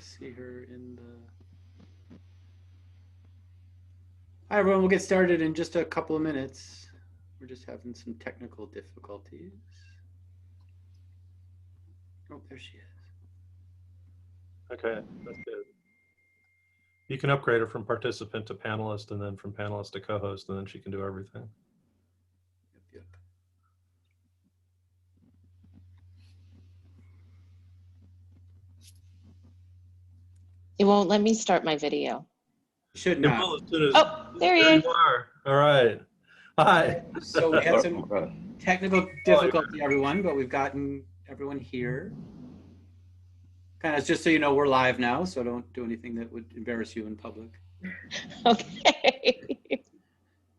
see her in the... Hi, everyone. We'll get started in just a couple of minutes. We're just having some technical difficulties. Oh, there she is. Okay, that's good. You can upgrade her from participant to panelist, and then from panelist to co-host, and then she can do everything. Yep. It won't let me start my video. Should It not. will as soon as, Oh, there he is. you are. All right. Hi. So we had some technical difficulty, everyone, but we've gotten everyone here. Kind of just so you know, we're live now, so don't do anything that would embarrass you in public. Okay.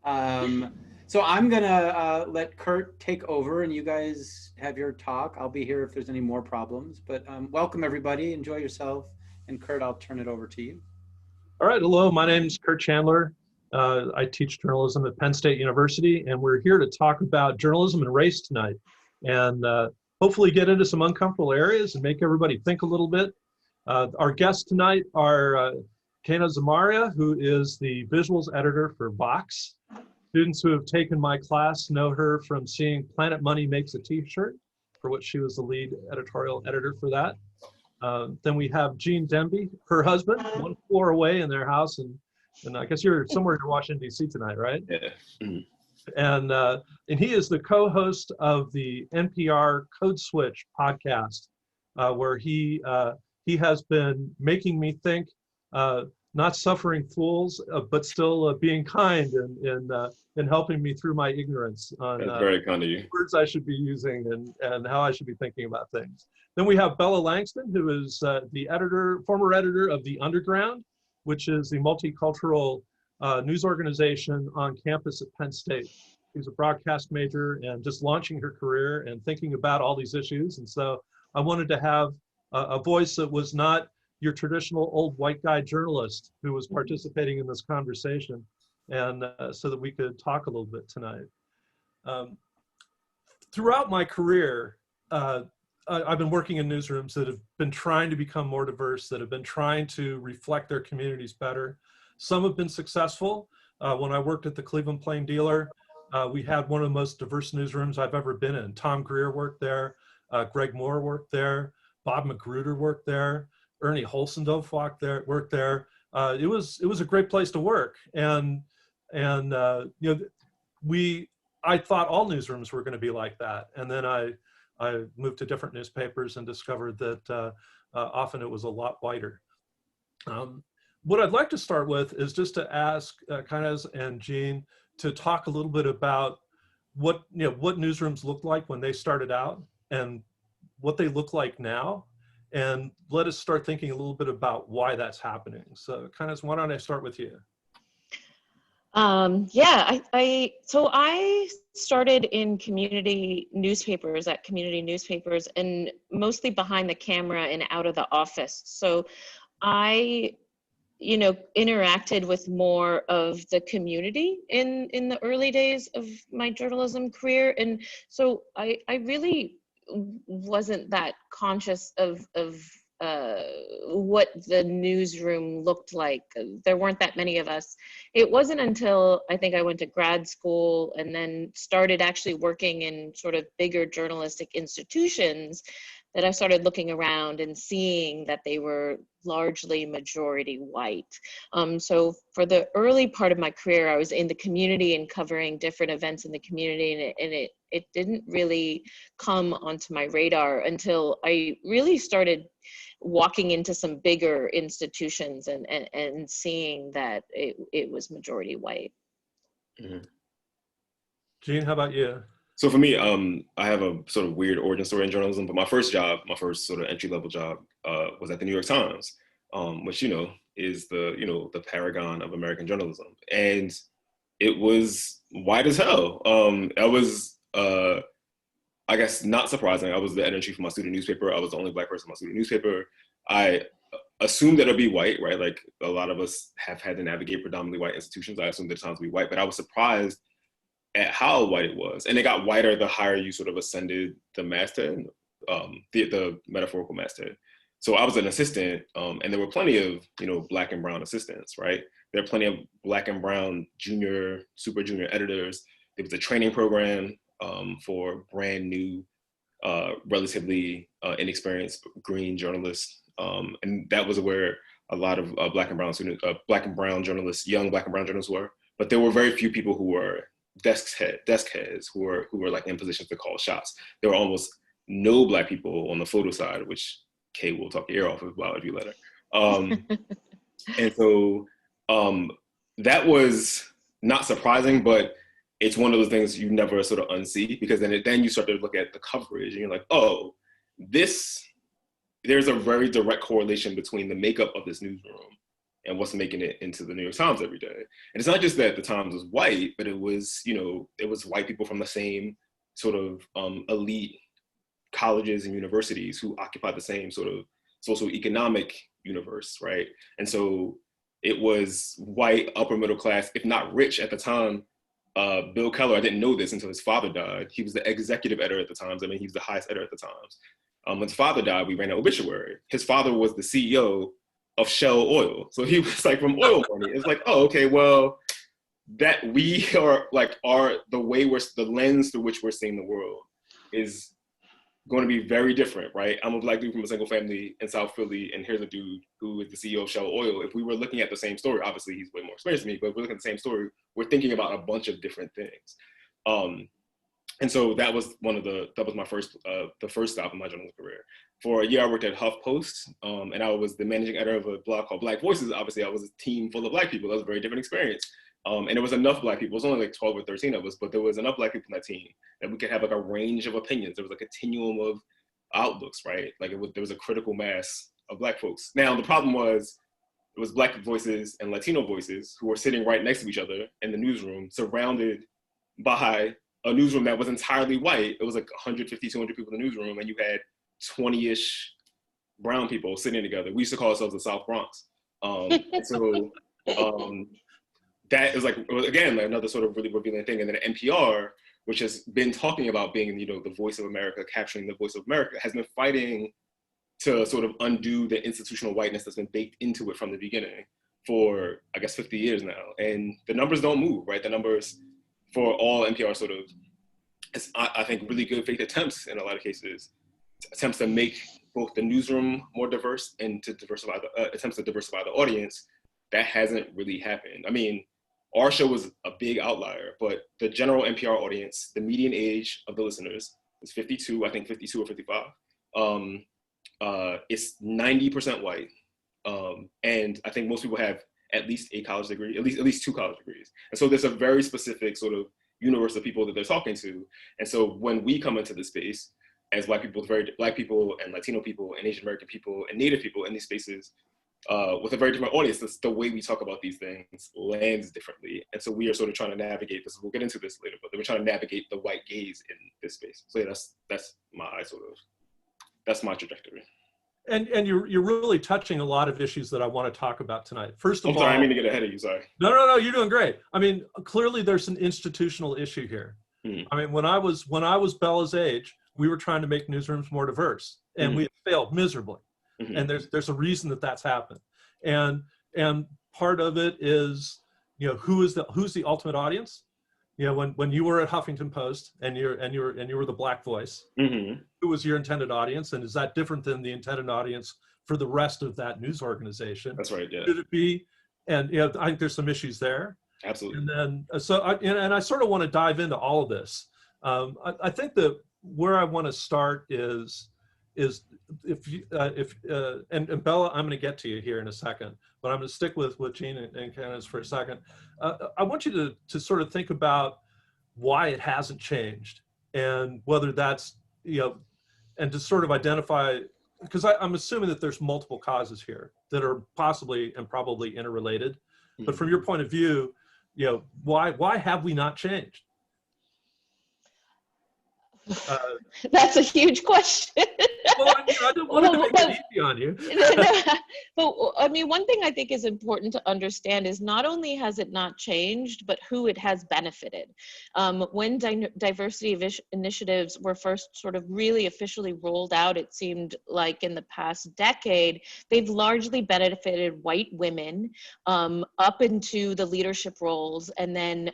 So I'm gonna let Kurt take over, and you guys have your talk. I'll be here if there's any more problems. But welcome everybody. Enjoy yourself. And Kurt, I'll turn it over to you. All right. Hello. My name is Kurt Chandler. I teach journalism at Penn State University, and we're here to talk about journalism and race tonight, and hopefully get into some uncomfortable areas and make everybody think a little bit. Our guests tonight are Kainaz Amaria, who is the visuals editor for Vox. Students who have taken my class know her from seeing Planet Money Makes a T-shirt, for which she was the lead editorial editor for that. Then we have Gene Demby, her husband, one floor away in their house, and I guess you're somewhere in Washington, D.C. tonight, right? Yeah. And he is the co-host of the NPR Code Switch podcast, where he has been making me think, not suffering fools, but still being kind and helping me through my ignorance on That's very kind of you. words I should be using and how I should be thinking about things. Then we have Bella Langston, who is the former editor of The Underground, which is the multicultural news organization on campus at Penn State. She's a broadcast major and just launching her career and thinking about all these issues. And so I wanted to have a voice that was not your traditional old white guy journalist who was participating in this conversation, and so that we could talk a little bit tonight. Throughout my career, I've been working in newsrooms that have been trying to become more diverse, that have been trying to reflect their communities better. Some have been successful. When I worked at the Cleveland Plain Dealer, we had one of the most diverse newsrooms I've ever been in. Tom Greer worked there, Greg Moore worked there, Bob Magruder worked there, Ernie Holsendorf worked there. It was a great place to work, and you know, I thought all newsrooms were going to be like that, and then I moved to different newspapers and discovered that often it was a lot whiter. What I'd like to start with is just to ask Kainaz and Gene to talk a little bit about what newsrooms looked like when they started out and what they look like now, and let us start thinking a little bit about why that's happening. So Kainaz, why don't I start with you? Yeah, so I started in community newspapers and mostly behind the camera and out of the office. So I, interacted with more of the community in the early days of my journalism career. And so I really wasn't that conscious of what the newsroom looked like. There weren't that many of us. It wasn't until I think I went to grad school and then started actually working in sort of bigger journalistic institutions that I started looking around and seeing that they were largely majority white. So for the early part of my career, I was in the community and covering different events in the community, and it didn't really come onto my radar until I really started walking into some bigger institutions and seeing that it was majority white. Mm-hmm. Gene, how about you? So for me, I have a sort of weird origin story in journalism, but my first sort of entry-level job was at the New York Times, which, is the paragon of American journalism. And it was white as hell. I was, I guess, not surprising. I was the editor-in-chief for my student newspaper. I was the only Black person in my student newspaper. I assumed that it'd be white, right? Like a lot of us have had to navigate predominantly white institutions. I assumed that Times would be white, but I was surprised at how white it was. And it got whiter the higher you sort of ascended the masthead, the metaphorical masthead. So I was an assistant, and there were plenty of, Black and brown assistants, right? There are plenty of Black and brown junior, super junior editors. There was a training program for brand new, relatively inexperienced green journalists. And that was where a lot of Black and brown students, Black and brown journalists, young Black and brown journalists were. But there were very few people who were desk heads who were like in positions to call shots. There were almost no Black people on the photo side, which Kay will talk your ear off about if you let her. And so that was not surprising, but it's one of those things you never sort of unsee, because then you start to look at the coverage and you're like, oh, there's a very direct correlation between the makeup of this newsroom and what's making it into the New York Times every day. And it's not just that the Times was white, but it was white people from the same sort of elite colleges and universities who occupy the same sort of socioeconomic universe, right? And so it was white, upper middle class, if not rich at the time. Bill Keller, I didn't know this until his father died. He was the executive editor at the Times. I mean, he was the highest editor at the Times. When his father died, we ran an obituary. His father was the CEO of Shell Oil. So he was like, from oil money. It's like, oh, okay, well, that we are the lens through which we're seeing the world is going to be very different, right? I'm a Black dude from a single family in South Philly, and here's a dude who is the CEO of Shell Oil. If we were looking at the same story, obviously he's way more experienced than me, but if we're looking at the same story, we're thinking about a bunch of different things. And so that was my first, the first stop in my journalism career. For a year, I worked at HuffPost, and I was the managing editor of a blog called Black Voices. Obviously, I was a team full of Black people. That was a very different experience. And there was enough Black people. It was only like 12 or 13 of us, but there was enough Black people on that team that we could have like a range of opinions. There was like a continuum of outlooks, right? Like there was a critical mass of Black folks. Now, the problem was, it was Black voices and Latino voices who were sitting right next to each other in the newsroom, surrounded by a newsroom that was entirely white. It was like 150, 200 people in the newsroom, and you had 20-ish brown people sitting together. We used to call ourselves the South Bronx. So that is like, again, like another sort of really revealing thing. And then NPR, which has been talking about being, the voice of America, capturing the voice of America, has been fighting to sort of undo the institutional whiteness that's been baked into it from the beginning for, I guess, 50 years now. And the numbers don't move, right? The numbers for all NPR sort of, I think, really good faith attempts in a lot of cases, attempts to make both the newsroom more diverse and to diversify attempts to diversify the audience. That hasn't really happened. I mean, our show was a big outlier, but the general NPR audience, the median age of the listeners is 52, I think 52 or 55. It's 90% white. And I think most people have at least a college degree, at least 2 college degrees. And so there's a very specific sort of universe of people that they're talking to. And so when we come into this space as Black people and Latino people and Asian American people and Native people in these spaces, with a very different audience, the way we talk about these things lands differently. And so we are sort of trying to navigate this. We'll get into this later, but we're trying to navigate the white gaze in this space. So yeah, that's my trajectory. And you're really touching a lot of issues that I want to talk about tonight. First of all, I mean to get ahead of you, sorry. No, you're doing great. I mean, clearly there's an institutional issue here. I mean, when I was Bella's age, we were trying to make newsrooms more diverse, and we failed miserably. And there's a reason that's happened. And part of it is, who's the ultimate audience? When you were at Huffington Post and you were the Black voice, who was your intended audience, and is that different than the intended audience for the rest of that news organization? That's right. Yeah. Should it be? And I think there's some issues there. Absolutely. And then I sort of want to dive into all of this. I think that where I want to start is and Bella, I'm going to get to you here in a second, but I'm going to stick with Gene and Kainaz for a second. I want you to sort of think about why it hasn't changed, and whether that's, and to sort of identify, because I'm assuming that there's multiple causes here that are possibly and probably interrelated. But from your point of view, why have we not changed? That's a huge question. Well, I don't want to make it easy on you. But I mean, one thing I think is important to understand is not only has it not changed, but who it has benefited. When diversity initiatives were first sort of really officially rolled out, it seemed like in the past decade, they've largely benefited white women up into the leadership roles, and then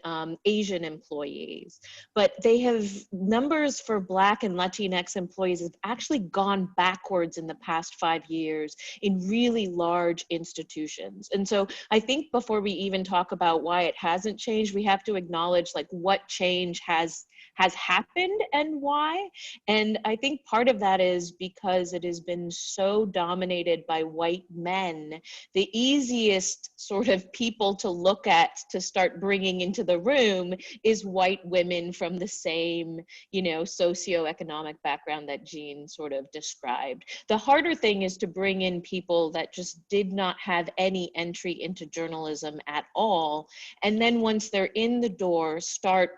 Asian employees. But they have, numbers for Black and Latinx employees have actually gone backwards in the past 5 years in really large institutions. And so I think before we even talk about why it hasn't changed, we have to acknowledge like what change has happened and why. And I think part of that is because it has been so dominated by white men. The easiest sort of people to look at to start bringing into the room is white women from the same, you know, socioeconomic background that Jean sort of described. The harder thing is to bring in people that just did not have any entry into journalism at all. And then once they're in the door, start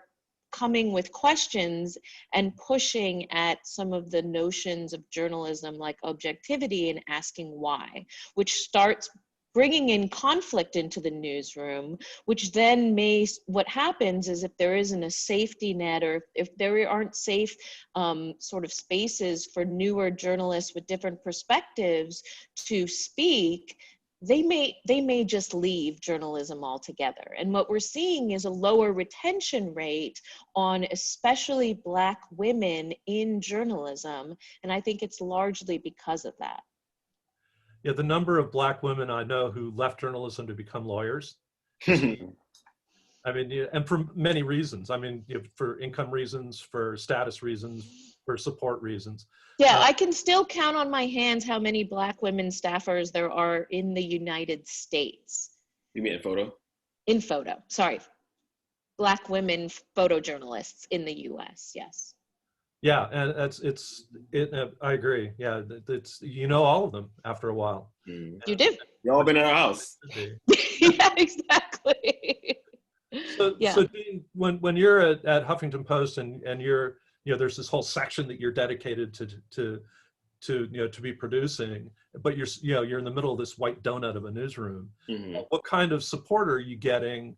coming with questions and pushing at some of the notions of journalism like objectivity and asking why, which starts bringing in conflict into the newsroom, which then what happens is if there isn't a safety net, or if there aren't safe sort of spaces for newer journalists with different perspectives to speak, they may just leave journalism altogether. And what we're seeing is a lower retention rate on especially Black women in journalism. And I think it's largely because of that. Yeah, the number of Black women I know who left journalism to become lawyers. I mean, yeah, and for many reasons. I mean, you know, for income reasons, for status reasons, for support reasons. Yeah, I can still count on my hands how many Black women staffers there are in the United States. You mean in photo? In photo, sorry. Black women photojournalists in the US, yes. Yeah, and I agree. Yeah, it's, you know, all of them after a while. Mm. You do. Y'all been in our house. Yeah, exactly. So, Yeah. so Dean, when you're at Huffington Post and you're, you know, there's this whole section that you're dedicated to you know, to be producing, but you're, you know, you're in the middle of this white donut of a newsroom. Mm-hmm. What kind of support are you getting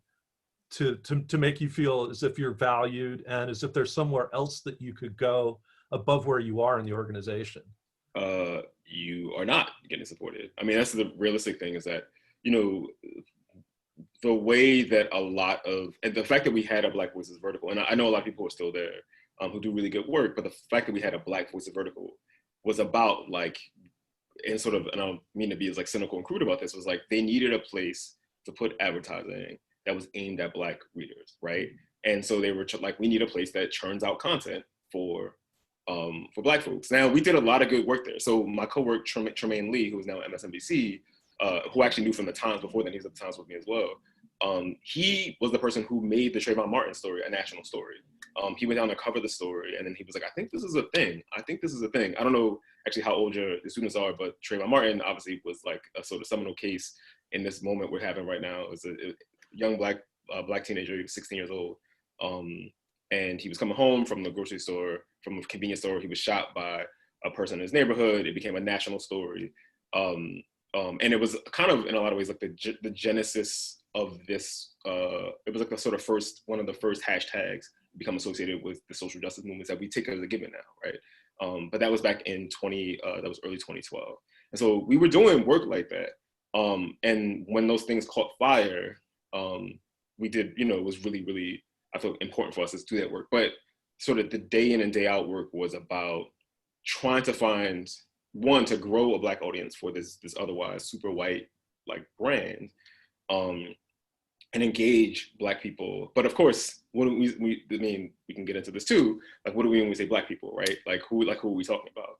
to make you feel as if you're valued and as if there's somewhere else that you could go above where you are in the organization? You are not getting supported. I mean, that's the realistic thing, is that, you know, the way that a lot of, and the fact that we had a Black Voices vertical, and I know a lot of people are still there who do really good work, but the fact that we had a Black Voices vertical was about like, and sort of, and I don't mean to be as like cynical and crude about this, was like they needed a place to put advertising that was aimed at Black readers, right? And so they were like, we need a place that churns out content for Black folks. Now, we did a lot of good work there. So my co-worker, Tremaine Lee, who is now at MSNBC, who actually knew from the Times before then, he was at the Times with me as well. He was the person who made the Trayvon Martin story a national story. He went down to cover the story, and then he was like, I think this is a thing. I think this is a thing. I don't know actually how old the students are, but Trayvon Martin obviously was like a sort of seminal case in this moment we're having right now. It was a young black teenager, he was 16 years old. And he was coming home from the grocery store, from a convenience store. He was shot by a person in his neighborhood. It became a national story. And it was kind of, in a lot of ways, like the genesis of this. It was like the sort of one of the first hashtags become associated with the social justice movements that we take as a given now, right? But that was back in that was early 2012. And so we were doing work like that. And when those things caught fire, we did, you know, it was really, really, I feel important for us to do that work. But sort of the day in and day out work was about trying to find, one, to grow a Black audience for this otherwise super white like brand, and engage Black people. But of course, what do we I mean, we can get into this too. Like, what do we mean when we say Black people, right? Like who are we talking about?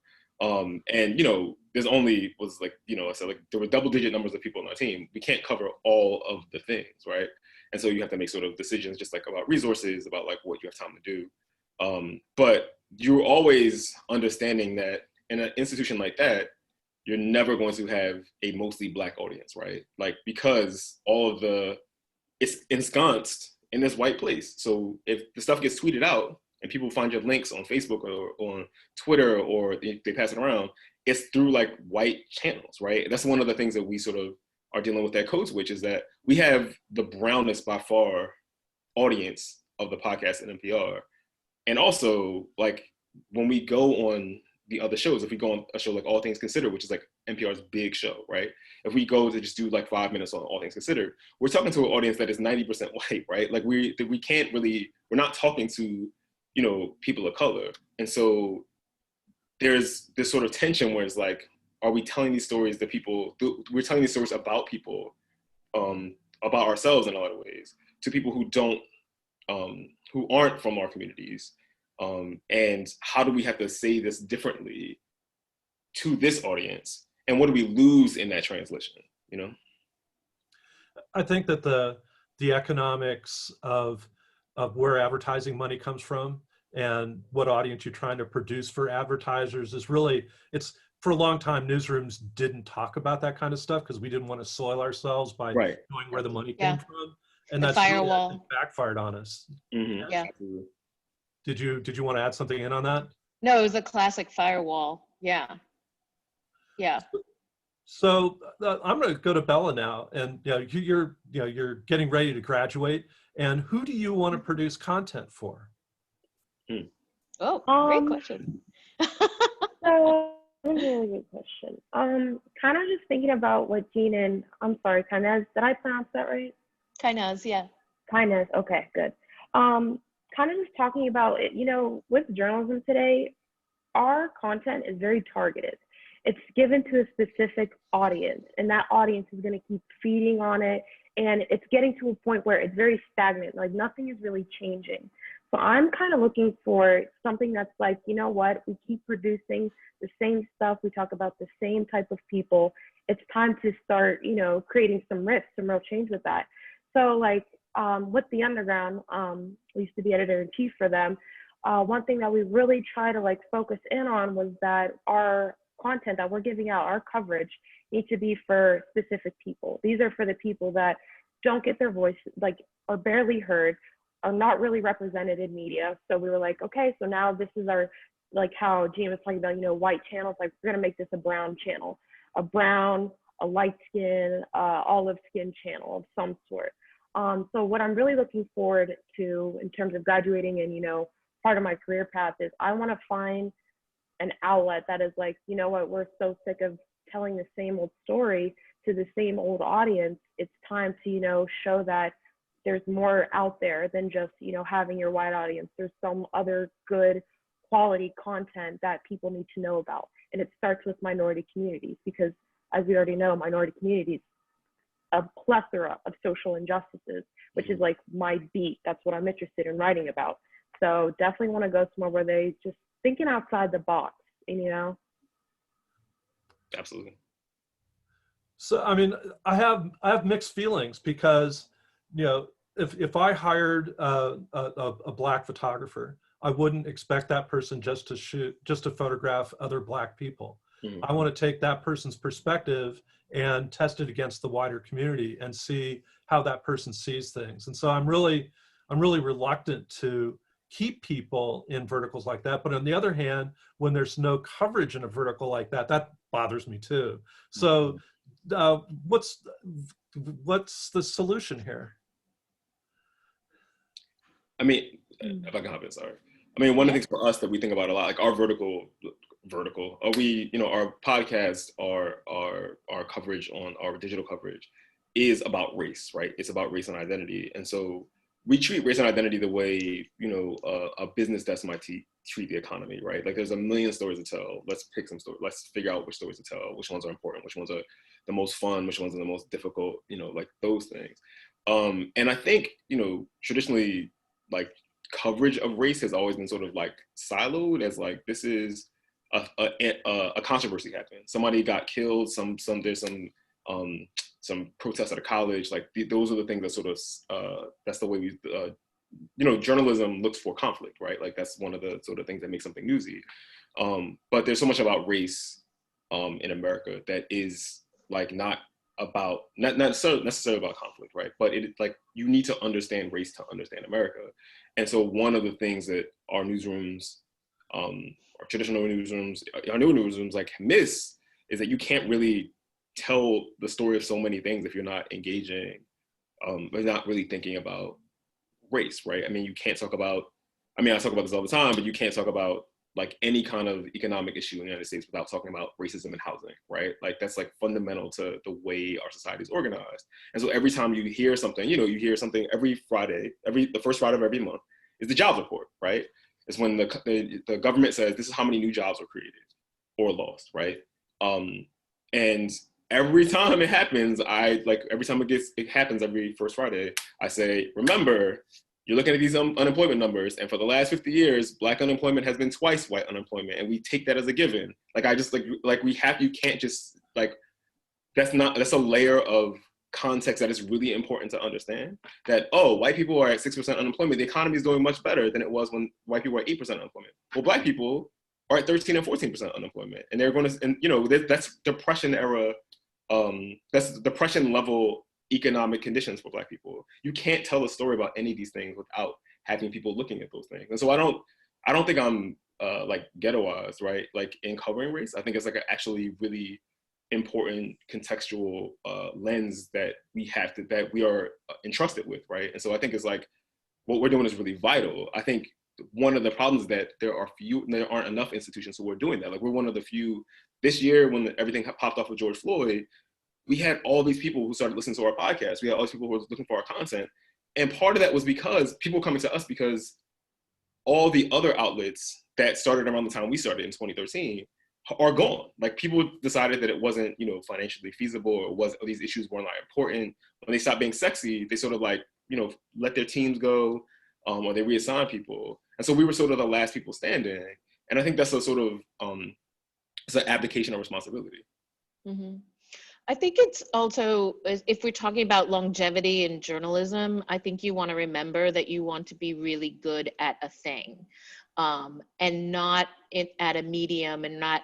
And you know, there's only was like, you know, I said like there were double-digit numbers of people on our team. We can't cover all of the things, right? And so you have to make sort of decisions just like about resources, about like what you have time to do. But you're always understanding that in an institution like that, you're never going to have a mostly Black audience, right? Like, because it's ensconced in this white place. So if the stuff gets tweeted out and people find your links on Facebook or on Twitter, or they pass it around, it's through like white channels, right? That's one of the things that we sort of are dealing with at Code Switch, is that we have the brownest by far audience of the podcast at NPR. And also, like, when we go on the other shows, if we go on a show like All Things Considered, which is like NPR's big show, right? If we go to just do like 5 minutes on All Things Considered, we're talking to an audience that is 90% white, right? Like we can't really, we're not talking to, you know, people of color. And so there's this sort of tension where it's like, are we telling these stories that people, we're telling these stories about people, about ourselves in a lot of ways, to people who don't, who aren't from our communities. And how do we have to say this differently to this audience? And what do we lose in that translation, you know? I think that the economics of where advertising money comes from and what audience you're trying to produce for advertisers is really, it's, for a long time, newsrooms didn't talk about that kind of stuff because we didn't want to soil ourselves by knowing where the money came from. And that's firewall really backfired on us. Mm-hmm. Yeah. Did you want to add something in on that? No, it was a classic firewall. Yeah. So I'm going to go to Bella now, and you're getting ready to graduate. And who do you want to produce content for? Oh, great question. So that's a really good question. Kind of just thinking about what Jean and, I'm sorry, Kainaz, did I pronounce that right? Kainaz, yeah. Kainaz, okay, good. Kind of just talking about it, you know, with journalism today, our content is very targeted. It's given to a specific audience, and that audience is going to keep feeding on it, and it's getting to a point where it's very stagnant, like nothing is really changing. So I'm kind of looking for something that's like, you know what, we keep producing the same stuff, we talk about the same type of people. It's time to start, you know, creating some risk, some real change with that. So like with The Underground, we used to be editor-in-chief for them. One thing that we really try to like focus in on was that our content that we're giving out, our coverage, needs to be for specific people. These are for the people that don't get their voice, like, are barely heard, are not really represented in media. So we were like, okay, so now this is our, like how Gina was talking about, you know, white channels, like we're gonna make this a brown channel, a brown, a light skin, olive skin channel of some sort. So what I'm really looking forward to in terms of graduating and, you know, part of my career path is I want to find an outlet that is like, you know what, we're so sick of telling the same old story to the same old audience. It's time to, you know, show that there's more out there than just, you know, having your white audience. There's some other good quality content that people need to know about. And it starts with minority communities because, as we already know, minority communities, a plethora of social injustices, which is like my beat. That's what I'm interested in writing about. So definitely want to go somewhere where they just thinking outside the box, you know? Absolutely. So, I mean, I have mixed feelings because, you know, if I hired a Black photographer, I wouldn't expect that person just to photograph other Black people. Mm-hmm. I want to take that person's perspective and test it against the wider community and see how that person sees things. And so I'm really reluctant to keep people in verticals like that. But on the other hand, when there's no coverage in a vertical like that, that bothers me too. So what's the solution here? I mean, if I can hop in, sorry. I mean, one of the things for us that we think about a lot, like our vertical, we, you know, our podcast, our coverage on our digital coverage is about race, right? It's about race and identity. And so we treat race and identity the way, you know, a business desk might treat the economy, right? Like there's a million stories to tell. Let's pick some stories. Let's figure out which stories to tell, which ones are important, which ones are the most fun, which ones are the most difficult, you know, like those things. And I think, you know, traditionally, like coverage of race has always been sort of like siloed as like, this is a controversy happened. Somebody got killed, there's some protests at a college, like those are the things that sort of, that's the way we, you know, journalism looks for conflict, right? Like that's one of the sort of things that makes something newsy. But there's so much about race in America that is like not necessarily about conflict, right? But it like you need to understand race to understand America. And so one of the things that our newsrooms our traditional newsrooms, our new newsrooms like miss is that you can't really tell the story of so many things if you're not engaging, or not really thinking about race, right? I mean, you can't talk about, I mean, I talk about this all the time, but you can't talk about like any kind of economic issue in the United States without talking about racism in housing, right? Like that's like fundamental to the way our society is organized. And so every time you hear something, you know, you hear something every Friday, the first Friday of every month is the jobs report, right? It's when the government says this is how many new jobs were created or lost, right? And every time it happens, every time it happens every first Friday, I say, remember, you're looking at these unemployment numbers, and for the last 50 years, Black unemployment has been twice white unemployment, and we take that as a given. Like I just you can't just like, that's a layer of context that is really important to understand. That, oh, white people are at 6% unemployment, the economy is doing much better than it was when white people were at 8% unemployment. Well, Black people are at 13 and 14% unemployment, and they're going to, and you know, that's Depression era. That's Depression level economic conditions for Black people. You can't tell a story about any of these things without having people looking at those things. And so I don't think I'm like ghettoized, right? Like in covering race, I think it's like an actually really important contextual lens that we are entrusted with, right? And so I think it's like what we're doing is really vital. I think one of the problems is that there aren't enough institutions who are doing that. Like we're one of the few. This year, when everything popped off with George Floyd, we had all these people who started listening to our podcast. We had all these people who were looking for our content. And part of that was because people coming to us because all the other outlets that started around the time we started in 2013 are gone. Like people decided that it wasn't, you know, financially feasible, or these issues weren't like important. When they stopped being sexy, they sort of like, you know, let their teams go, or they reassign people. And so we were sort of the last people standing. And I think that's a sort of, it's an abdication of responsibility. Mm-hmm. I think it's also, if we're talking about longevity in journalism, I think you want to remember that you want to be really good at a thing, and not at a medium, and not,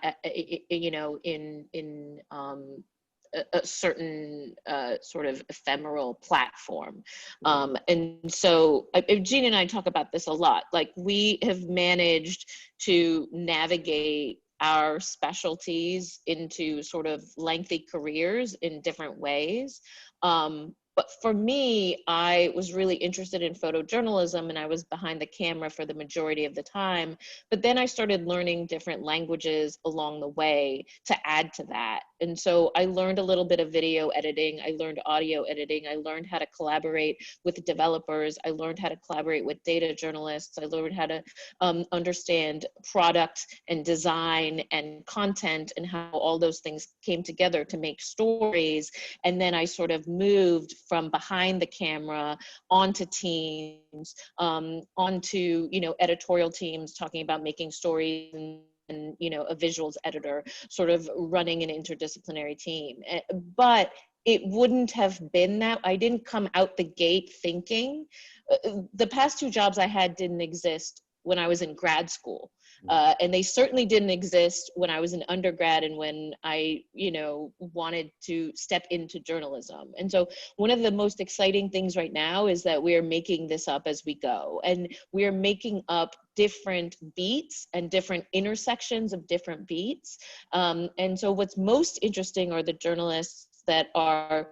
you know, in a certain sort of ephemeral platform. And so Gene and I talk about this a lot. Like we have managed to navigate our specialties into sort of lengthy careers in different ways. But for me, I was really interested in photojournalism, and I was behind the camera for the majority of the time. But then I started learning different languages along the way to add to that. And so I learned a little bit of video editing. I learned audio editing. I learned how to collaborate with developers. I learned how to collaborate with data journalists. I learned how to understand product and design and content, and how all those things came together to make stories. And then I sort of moved from behind the camera onto teams, onto, you know, editorial teams talking about making stories, and, you know, a visuals editor sort of running an interdisciplinary team. But it wouldn't have been that. I didn't come out the gate thinking. The past two jobs I had didn't exist when I was in grad school. And they certainly didn't exist when I was an undergrad and when I, you know, wanted to step into journalism. And so one of the most exciting things right now is that we are making this up as we go. And we are making up different beats and different intersections of different beats. And so what's most interesting are the journalists that are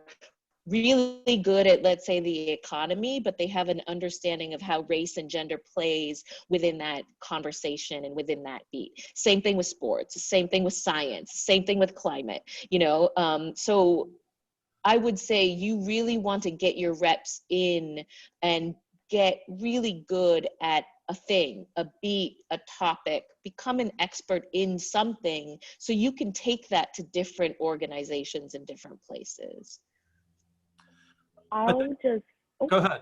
really good at, let's say, the economy, but they have an understanding of how race and gender plays within that conversation and within that beat. Same thing with sports, same thing with science, same thing with climate, you know. So I would say you really want to get your reps in and get really good at a thing, a beat, a topic, become an expert in something so you can take that to different organizations in different places. I'll just Go ahead.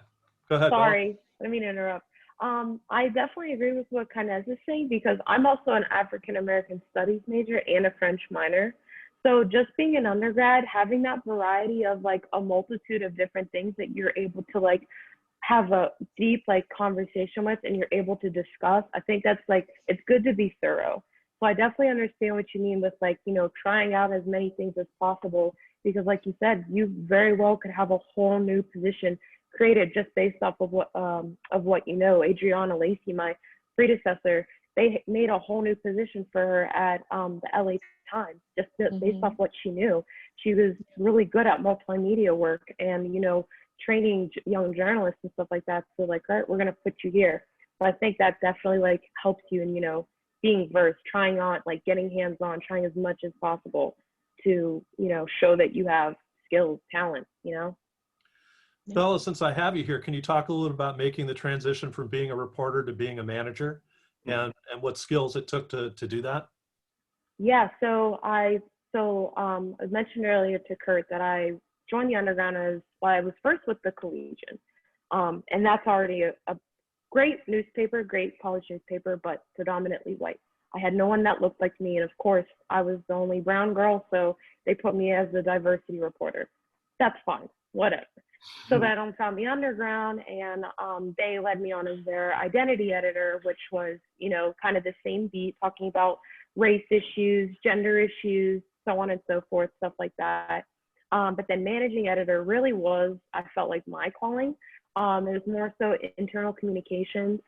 sorry, let me interrupt. I definitely agree with what Kainaz is saying, because I'm also an African American Studies major and a French minor. So just being an undergrad, having that variety of like a multitude of different things that you're able to like have a deep like conversation with and you're able to discuss, I think that's like, it's good to be thorough. So I definitely understand what you mean with like, you know, trying out as many things as possible, because like you said, you very well could have a whole new position created just based off of what you know. Adriana Lacey, my predecessor, they made a whole new position for her at the LA Times, just based off what she knew. She was really good at multimedia work and, you know, training young journalists and stuff like that. So like, all right, we're going to put you here. So I think that definitely like helps you in, you know, being versed, trying on, like getting hands on, trying as much as possible to, you know, show that you have skills, talent, you know? Bella, since I have you here, can you talk a little about making the transition from being a reporter to being a manager and what skills it took to do that? Yeah, so I mentioned earlier to Kurt that I joined the Underground I was first with the Collegian. And that's already a great newspaper, great college newspaper, but predominantly white. I had no one that looked like me. And of course, I was the only brown girl, so they put me as the diversity reporter. That's fine, whatever. So then I found the Underground, and they led me on as their identity editor, which was, you know, kind of the same beat, talking about race issues, gender issues, so on and so forth, stuff like that. But then managing editor really was, I felt like, my calling. It was more so internal communications,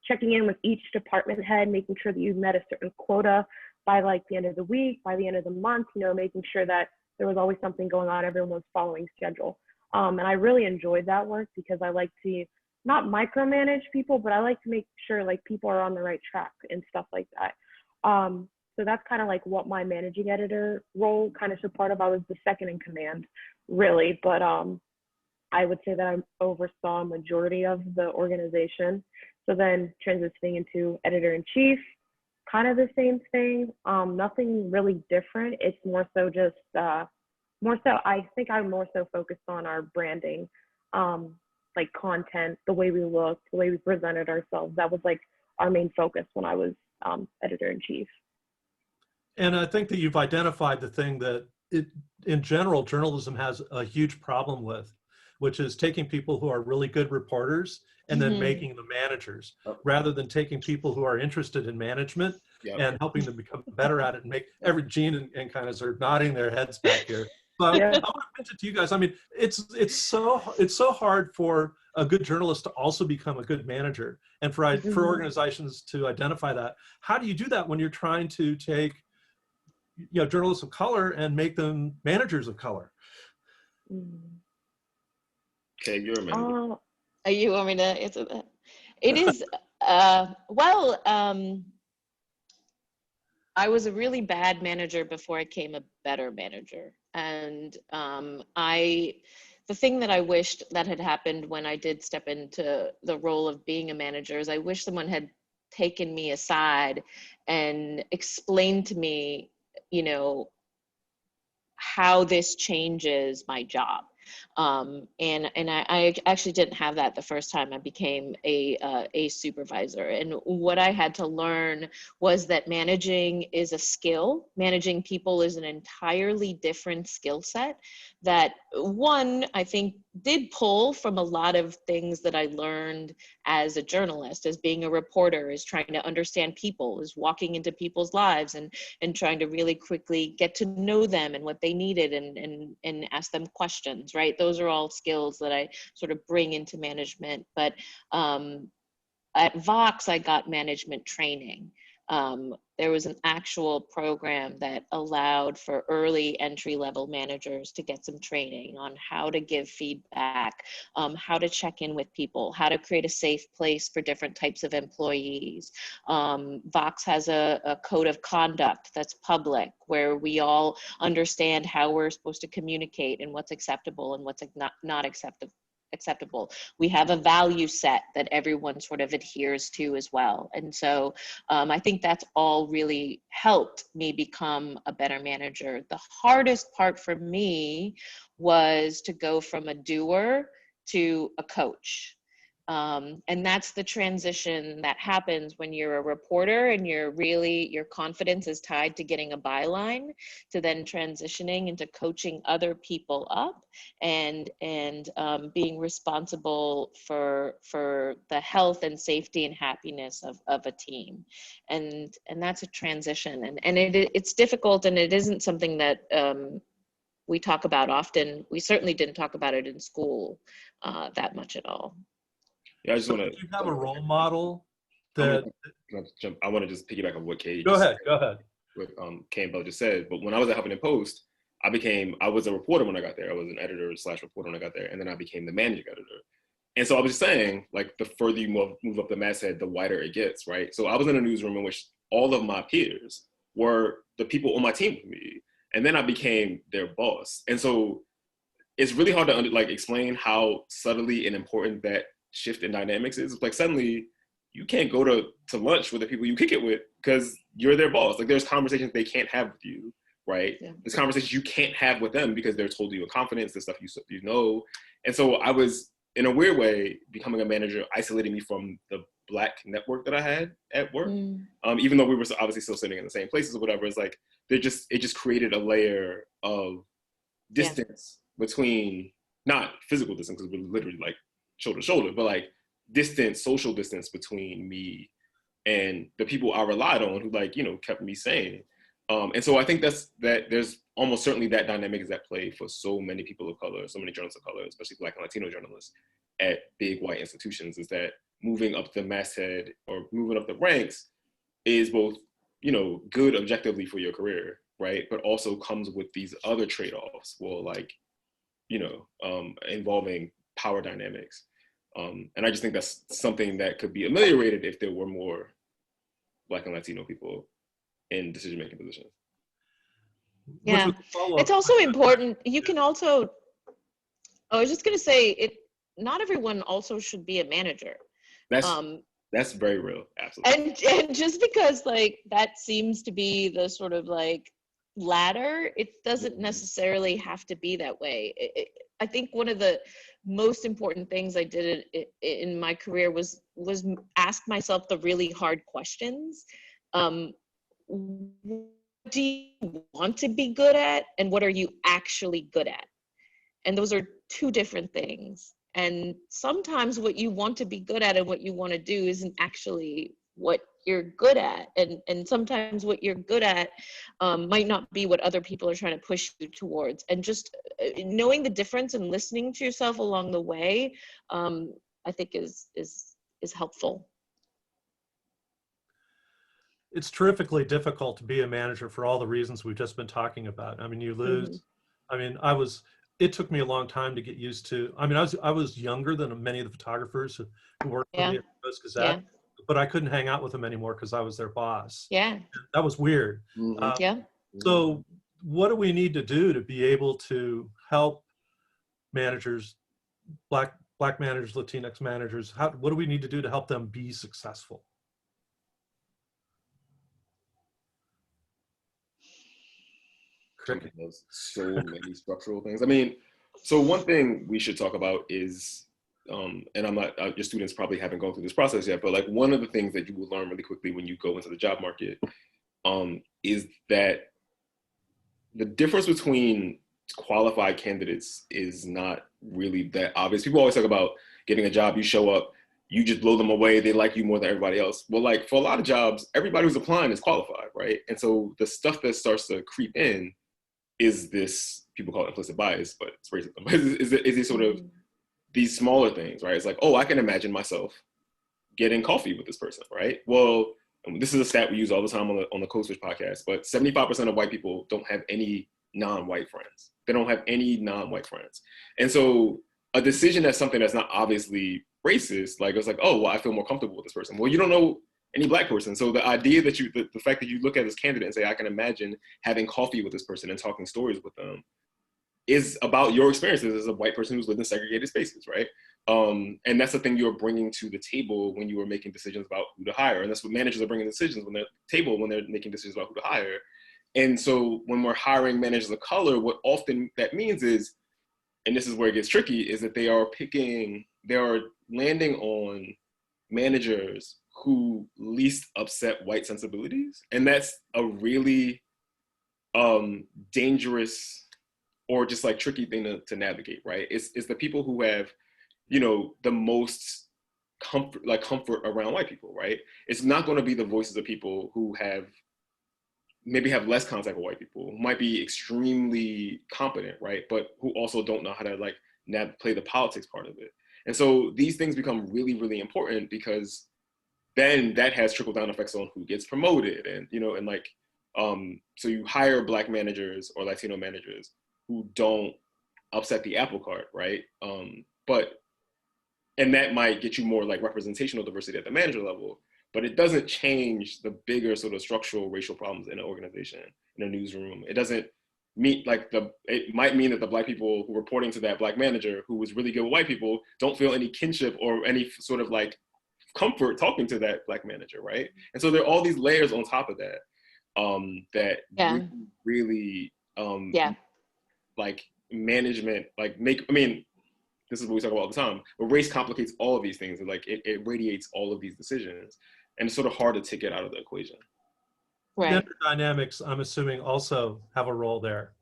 checking in with each department head, making sure that you met a certain quota by like the end of the week, by the end of the month, you know, making sure that there was always something going on, everyone was following schedule. And I really enjoyed that work because I like to not micromanage people, but I like to make sure like people are on the right track and stuff like that. So that's kind of like what my managing editor role kind of took part of. I was the second in command, really, but I would say that I oversaw a majority of the organization. So then transitioning into editor-in-chief, kind of the same thing, nothing really different. It's more so just, I think I'm more so focused on our branding, like content, the way we looked, the way we presented ourselves. That was like our main focus when I was editor-in-chief. And I think that you've identified the thing that in general, journalism has a huge problem with, which is taking people who are really good reporters and then making them managers, rather than taking people who are interested in management and helping them become better at it and make Gene and kind of are nodding their heads back here. But I want to mention it to you guys. I mean, it's so hard for a good journalist to also become a good manager, and for organizations to identify that. How do you do that when you're trying to take, you know, journalists of color and make them managers of color? Okay, you're a manager. You want me to answer that? It is, I was a really bad manager before I became a better manager. And the thing that I wished that had happened when I did step into the role of being a manager is I wish someone had taken me aside and explained to me, you know, how this changes my job. And I actually didn't have that the first time I became a supervisor. And what I had to learn was that managing is a skill. Managing people is an entirely different skill set that, one, I think did pull from a lot of things that I learned as a journalist, as being a reporter, is trying to understand people, is walking into people's lives and trying to really quickly get to know them and what they needed and ask them questions, right? Those are all skills that I sort of bring into management. But at Vox, I got management training. There was an actual program that allowed for early entry-level managers to get some training on how to give feedback, how to check in with people, how to create a safe place for different types of employees. Vox has a code of conduct that's public, where we all understand how we're supposed to communicate and what's acceptable and what's not acceptable. We have a value set that everyone sort of adheres to as well. And so I think that's all really helped me become a better manager. The hardest part for me was to go from a doer to a coach. And that's the transition that happens when you're a reporter and your confidence is tied to getting a byline, to then transitioning into coaching other people up and being responsible for the health and safety and happiness of a team. And that's a transition. And it's difficult, and it isn't something that we talk about often. We certainly didn't talk about it in school that much at all. Yeah, I just want to. Do you have a role model that. I want to just piggyback on what Kay Go just ahead. said, Go ahead. what Kay and Bell just said. But when I was at Huffington Post, I was a reporter when I got there. I was an editor / reporter when I got there, and then I became the managing editor. And so I was just saying, like, the further you move up the masthead, the wider it gets, right? So I was in a newsroom in which all of my peers were the people on my team with me, and then I became their boss. And so it's really hard to explain how subtly and important that shift in dynamics is. Like, suddenly you can't go to lunch with the people you kick it with because you're their boss. Like, there's conversations they can't have with you, right? Yeah. There's conversations you can't have with them because they're told you in confidence, the stuff you know. And so I was, in a weird way, becoming a manager isolated me from the Black network that I had at work. Even though we were obviously still sitting in the same places or whatever, it's like, it just created a layer of distance between, not physical distance, because we're literally like shoulder to shoulder, but like distance, social distance between me and the people I relied on who, like, you know, kept me sane. And so I think that there's almost certainly that dynamic is at play for so many people of color, so many journalists of color, especially Black and Latino journalists at big white institutions, is that moving up the masthead or moving up the ranks is both, you know, good objectively for your career, right? But also comes with these other trade-offs, well, like, you know, involving power dynamics. And I just think that's something that could be ameliorated if there were more Black and Latino people in decision-making positions. Yeah, it's also important. You can also, I was just gonna say, not everyone also should be a manager. That's very real, absolutely. And just because like that seems to be the sort of like ladder, it doesn't necessarily have to be that way. I think one of the most important things I did in my career was ask myself the really hard questions. What do you want to be good at, and what are you actually good at? And those are two different things. And sometimes what you want to be good at and what you want to do isn't actually what you're good at. And sometimes what you're good at might not be what other people are trying to push you towards. And just knowing the difference and listening to yourself along the way, I think is helpful. It's terrifically difficult to be a manager for all the reasons we've just been talking about. I mean, you lose, I mean, it took me a long time to get used to. I mean, I was younger than many of the photographers who worked for me at the Post Gazette, but I couldn't hang out with them anymore because I was their boss. Yeah. That was weird. So what do we need to do to be able to help managers, Black managers, Latinx managers? What do we need to do to help them be successful? There's so many structural things. I mean, so one thing we should talk about is, and I'm not, your students probably haven't gone through this process yet, but like one of the things that you will learn really quickly when you go into the job market is that the difference between qualified candidates is not really that obvious. People always talk about getting a job, you show up, you just blow them away, they like you more than everybody else. Well, like for a lot of jobs, everybody who's applying is qualified, right? And so the stuff that starts to creep in is this, people call it implicit bias, but it's racism. is it sort of these smaller things, right? It's like, oh, I can imagine myself getting coffee with this person, right? Well, this is a stat we use all the time on the Code Switch podcast, but 75% of white people don't have any non-white friends. They don't have any non-white friends. And so a decision that's something that's not obviously racist, like it's like, oh, well, I feel more comfortable with this person. Well, you don't know any Black person. So the idea that the fact that you look at this candidate and say, I can imagine having coffee with this person and talking stories with them is about your experiences as a white person who's lived in segregated spaces, right? And that's the thing you're bringing to the table when you are making decisions about who to hire. And that's what managers are bringing decisions when they're making decisions about who to hire. And so when we're hiring managers of color, what often that means is, and this is where it gets tricky, is that they are landing on managers who least upset white sensibilities. And that's a really dangerous or just like tricky thing to navigate, right? It's the people who have, you know, the most comfort around white people, right? It's not going to be the voices of people who maybe have less contact with white people, who might be extremely competent, right? But who also don't know how to like play the politics part of it. And so these things become really, really important because then that has trickle down effects on who gets promoted, and and like so you hire Black managers or Latino managers who don't upset the apple cart, right? And that might get you more like representational diversity at the manager level, but it doesn't change the bigger sort of structural racial problems in an organization, in a newsroom. It doesn't mean like it might mean that the Black people who are reporting to that Black manager who was really good with white people don't feel any kinship or any sort of like comfort talking to that Black manager, right? And so there are all these layers on top of that that really like management, like this is what we talk about all the time, but race complicates all of these things, and like it radiates all of these decisions, and it's sort of hard to take it out of the equation. Right. Gender dynamics, I'm assuming, also have a role there.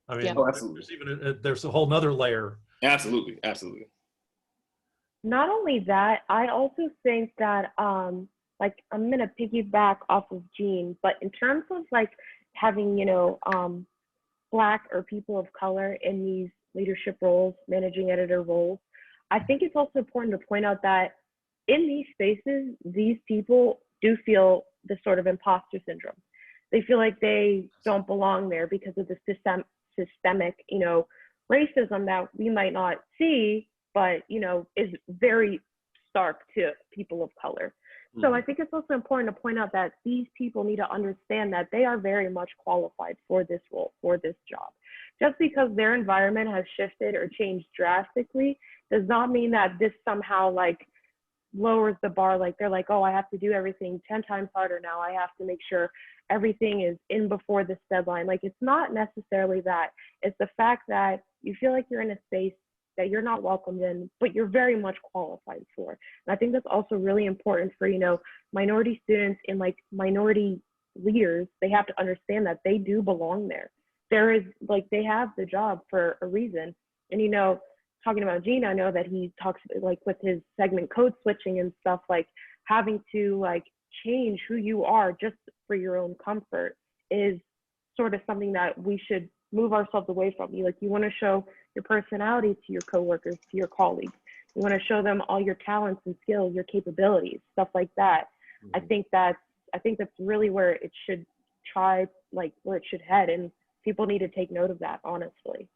I mean, absolutely. There's a whole nother layer. Absolutely. Not only that, I also think that like I'm gonna piggyback off of Jean, but in terms of like having Black or people of color in these leadership roles, managing editor roles, I think it's also important to point out that in these spaces, these people do feel this sort of imposter syndrome. They feel like they don't belong there because of the systemic, racism that we might not see, but, is very stark to people of color. So I think it's also important to point out that these people need to understand that they are very much qualified for this role, for this job. Just because their environment has shifted or changed drastically does not mean that this somehow like lowers the bar. Like they're like, oh, I have to do everything 10 times harder now. I have to make sure everything is in before this deadline. Like it's not necessarily that. It's the fact that you feel like you're in a space that you're not welcomed in, but you're very much qualified for. And I think that's also really important for, minority students and like minority leaders. They have to understand that they do belong there. There is like, they have the job for a reason. And, talking about Gene, I know that he talks like with his segment code switching and stuff, like having to like change who you are just for your own comfort is sort of something that we should move ourselves away from. You want to show your personality to your coworkers, to your colleagues. You want to show them all your talents and skills, your capabilities, stuff like that. I think that's really where it should where it should head, and people need to take note of that, honestly.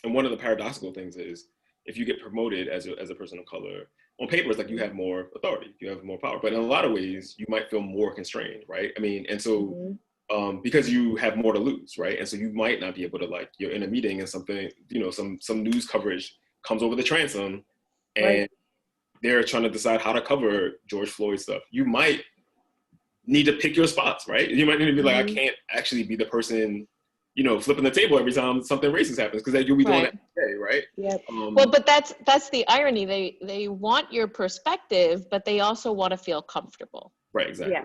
And one of the paradoxical things is, if you get promoted as a person of color, on paper it's like you have more authority, you have more power, but in a lot of ways you might feel more constrained, right? I mean, and so because you have more to lose, right? And so you might not be able to, like, you're in a meeting and something, some news coverage comes over the transom and they're trying to decide how to cover George Floyd stuff. You might need to pick your spots, right? You might need to be like, I can't actually be the person, flipping the table every time something racist happens, because you'll be doing that every day, right? Yep. Well, but that's the irony. They want your perspective, but they also want to feel comfortable. Right, exactly. Yeah.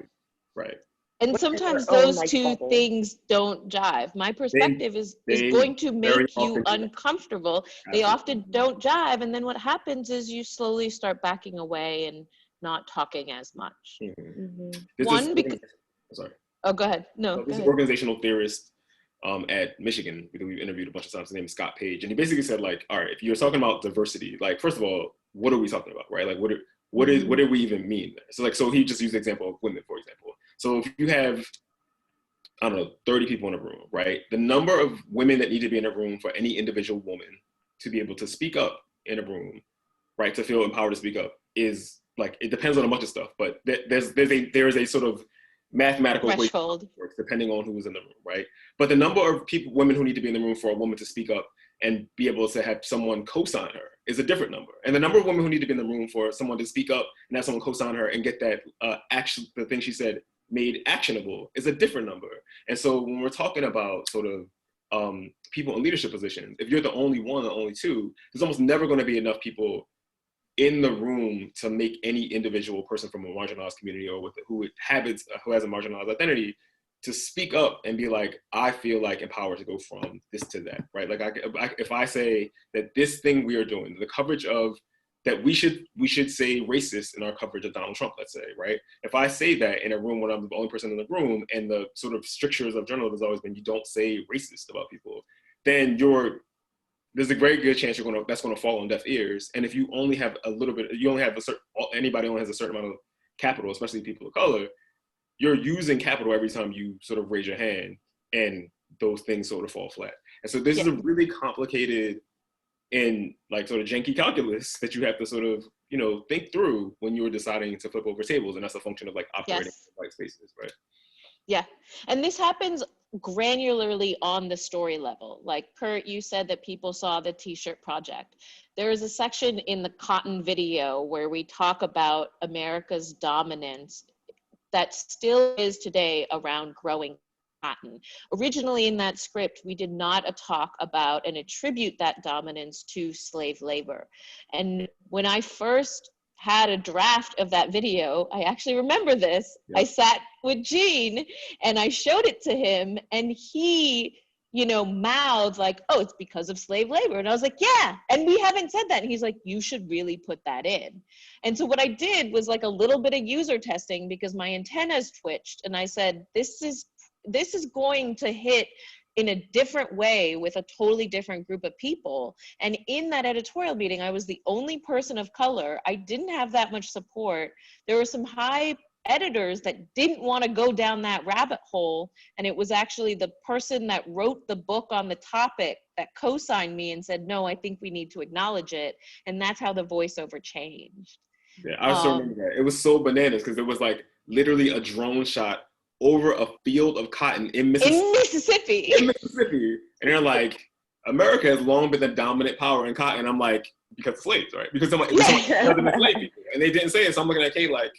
Right. And sometimes those two things don't jive. My perspective is going to make you uncomfortable. They often don't jive. And then what happens is you slowly start backing away and not talking as much. Sorry. Oh, go ahead. No, this organizational theorist at Michigan, because we've interviewed a bunch of times, his name is Scott Page. And he basically said, like, all right, if you're talking about diversity, like, first of all, what are we talking about, right? Like, what do we even mean? So he just used the example of women, for example. So if you have, 30 people in a room, right? The number of women that need to be in a room for any individual woman to be able to speak up in a room, right? To feel empowered to speak up is like, it depends on a bunch of stuff, but there is a sort of mathematical threshold depending on who's in the room, right? But the number of women who need to be in the room for a woman to speak up and be able to have someone co-sign her is a different number. And the number of women who need to be in the room for someone to speak up and have someone co-sign her and get that the thing she said made actionable is a different number. And so when we're talking about sort of people in leadership positions, if you're the only one or only two, there's almost never going to be enough people in the room to make any individual person from a marginalized community or who has a marginalized identity to speak up and be like, I feel like empowered to go from this to that, right? Like if I say that this thing we are doing, the coverage of that we should say racist in our coverage of Donald Trump, let's say, right? If I say that in a room when I'm the only person in the room and the sort of strictures of journalism has always been you don't say racist about people, then there's a very good chance that's gonna fall on deaf ears. And if you only have a little bit, anybody only has a certain amount of capital, especially people of color, you're using capital every time you sort of raise your hand, and those things sort of fall flat. And so this is a really complicated and like sort of janky calculus that you have to sort of, you know, think through when you're deciding to flip over tables. And that's a function of like operating in white spaces, right? Yeah. And this happens granularly on the story level. Like Kurt, you said that people saw the T-shirt project. There is a section in the Cotton video where we talk about America's dominance that still is today around growing cotton. Originally in that script, we did not talk about and attribute that dominance to slave labor. And when I first had a draft of that video, I actually remember this. I sat with Gene and I showed it to him, and he, you know, mouthed like, oh, it's because of slave labor. And I was like, yeah, and we haven't said that. And he's like, you should really put that in. And so what I did was like a little bit of user testing because my antennas twitched. And I said, this is going to hit in a different way with a totally different group of people. And in that editorial meeting, I was the only person of color. I didn't have that much support. There were some high editors that didn't want to go down that rabbit hole. And it was actually the person that wrote the book on the topic that co-signed me and said, no, I think we need to acknowledge it. And that's how the voiceover changed. Yeah, I still remember that. It was so bananas because it was like literally a drone shot over a field of cotton in Mississippi. In Mississippi. And they're like, America has long been the dominant power in cotton. I'm like, because of slaves, right? Because someone slave people. And they didn't say it. So I'm looking at Kate like,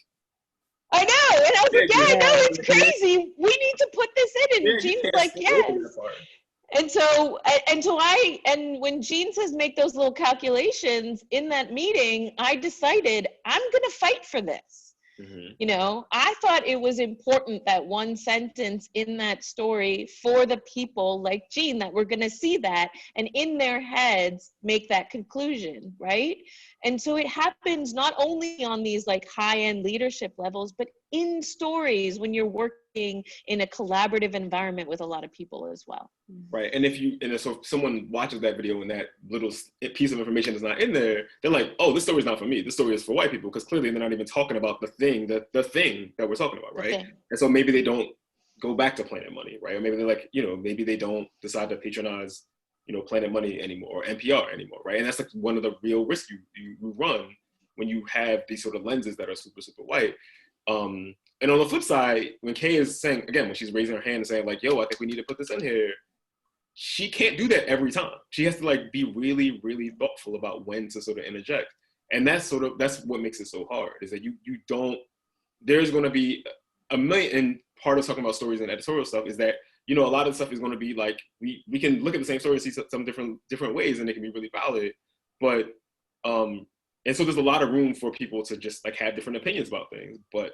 I know. And I was like, yeah, I know, it's crazy. We need to put this in. And Gene's like, yes. And when Gene says make those little calculations in that meeting, I decided I'm going to fight for this. Mm-hmm. You know, I thought it was important that one sentence in that story for the people like Gene that we're going to see that and in their heads make that conclusion, right? And so it happens not only on these like high-end leadership levels, but in stories when you're working in a collaborative environment with a lot of people as well. Right. And so if someone watches that video and that little piece of information is not in there, they're like, oh, this story is not for me. This story is for white people, because clearly they're not even talking about the thing that we're talking about, right? And so maybe they don't go back to Planet Money, right? Or maybe they're like, you know, maybe they don't decide to patronize, you know, Planet Money anymore or NPR anymore, right? And that's like one of the real risks you run when you have these sort of lenses that are super, super white. And on the flip side, when Kay is saying, again, when she's raising her hand and saying like, yo, I think we need to put this in here, she can't do that every time. She has to like be really, really thoughtful about when to sort of interject. And that's what makes it so hard, is that you don't, there's going to be a million, and part of talking about stories and editorial stuff is that, you know, a lot of stuff is going to be like, we can look at the same story and see some different ways, and they can be really valid. But, and so there's a lot of room for people to just like have different opinions about things. But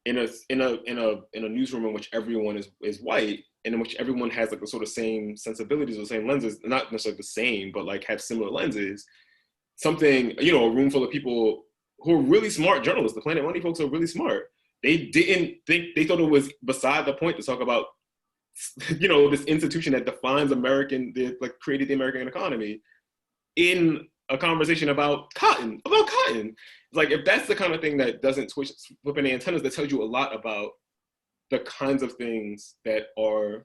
in a newsroom in which everyone is white, and in which everyone has like the sort of same sensibilities or same lenses, not necessarily the same, but like have similar lenses, something, you know, a room full of people who are really smart journalists, the Planet Money folks are really smart. They thought it was beside the point to talk about, you know, this institution that defines like created the American economy in a conversation about cotton. Like, if that's the kind of thing that doesn't flip any antennas, that tells you a lot about the kinds of things that all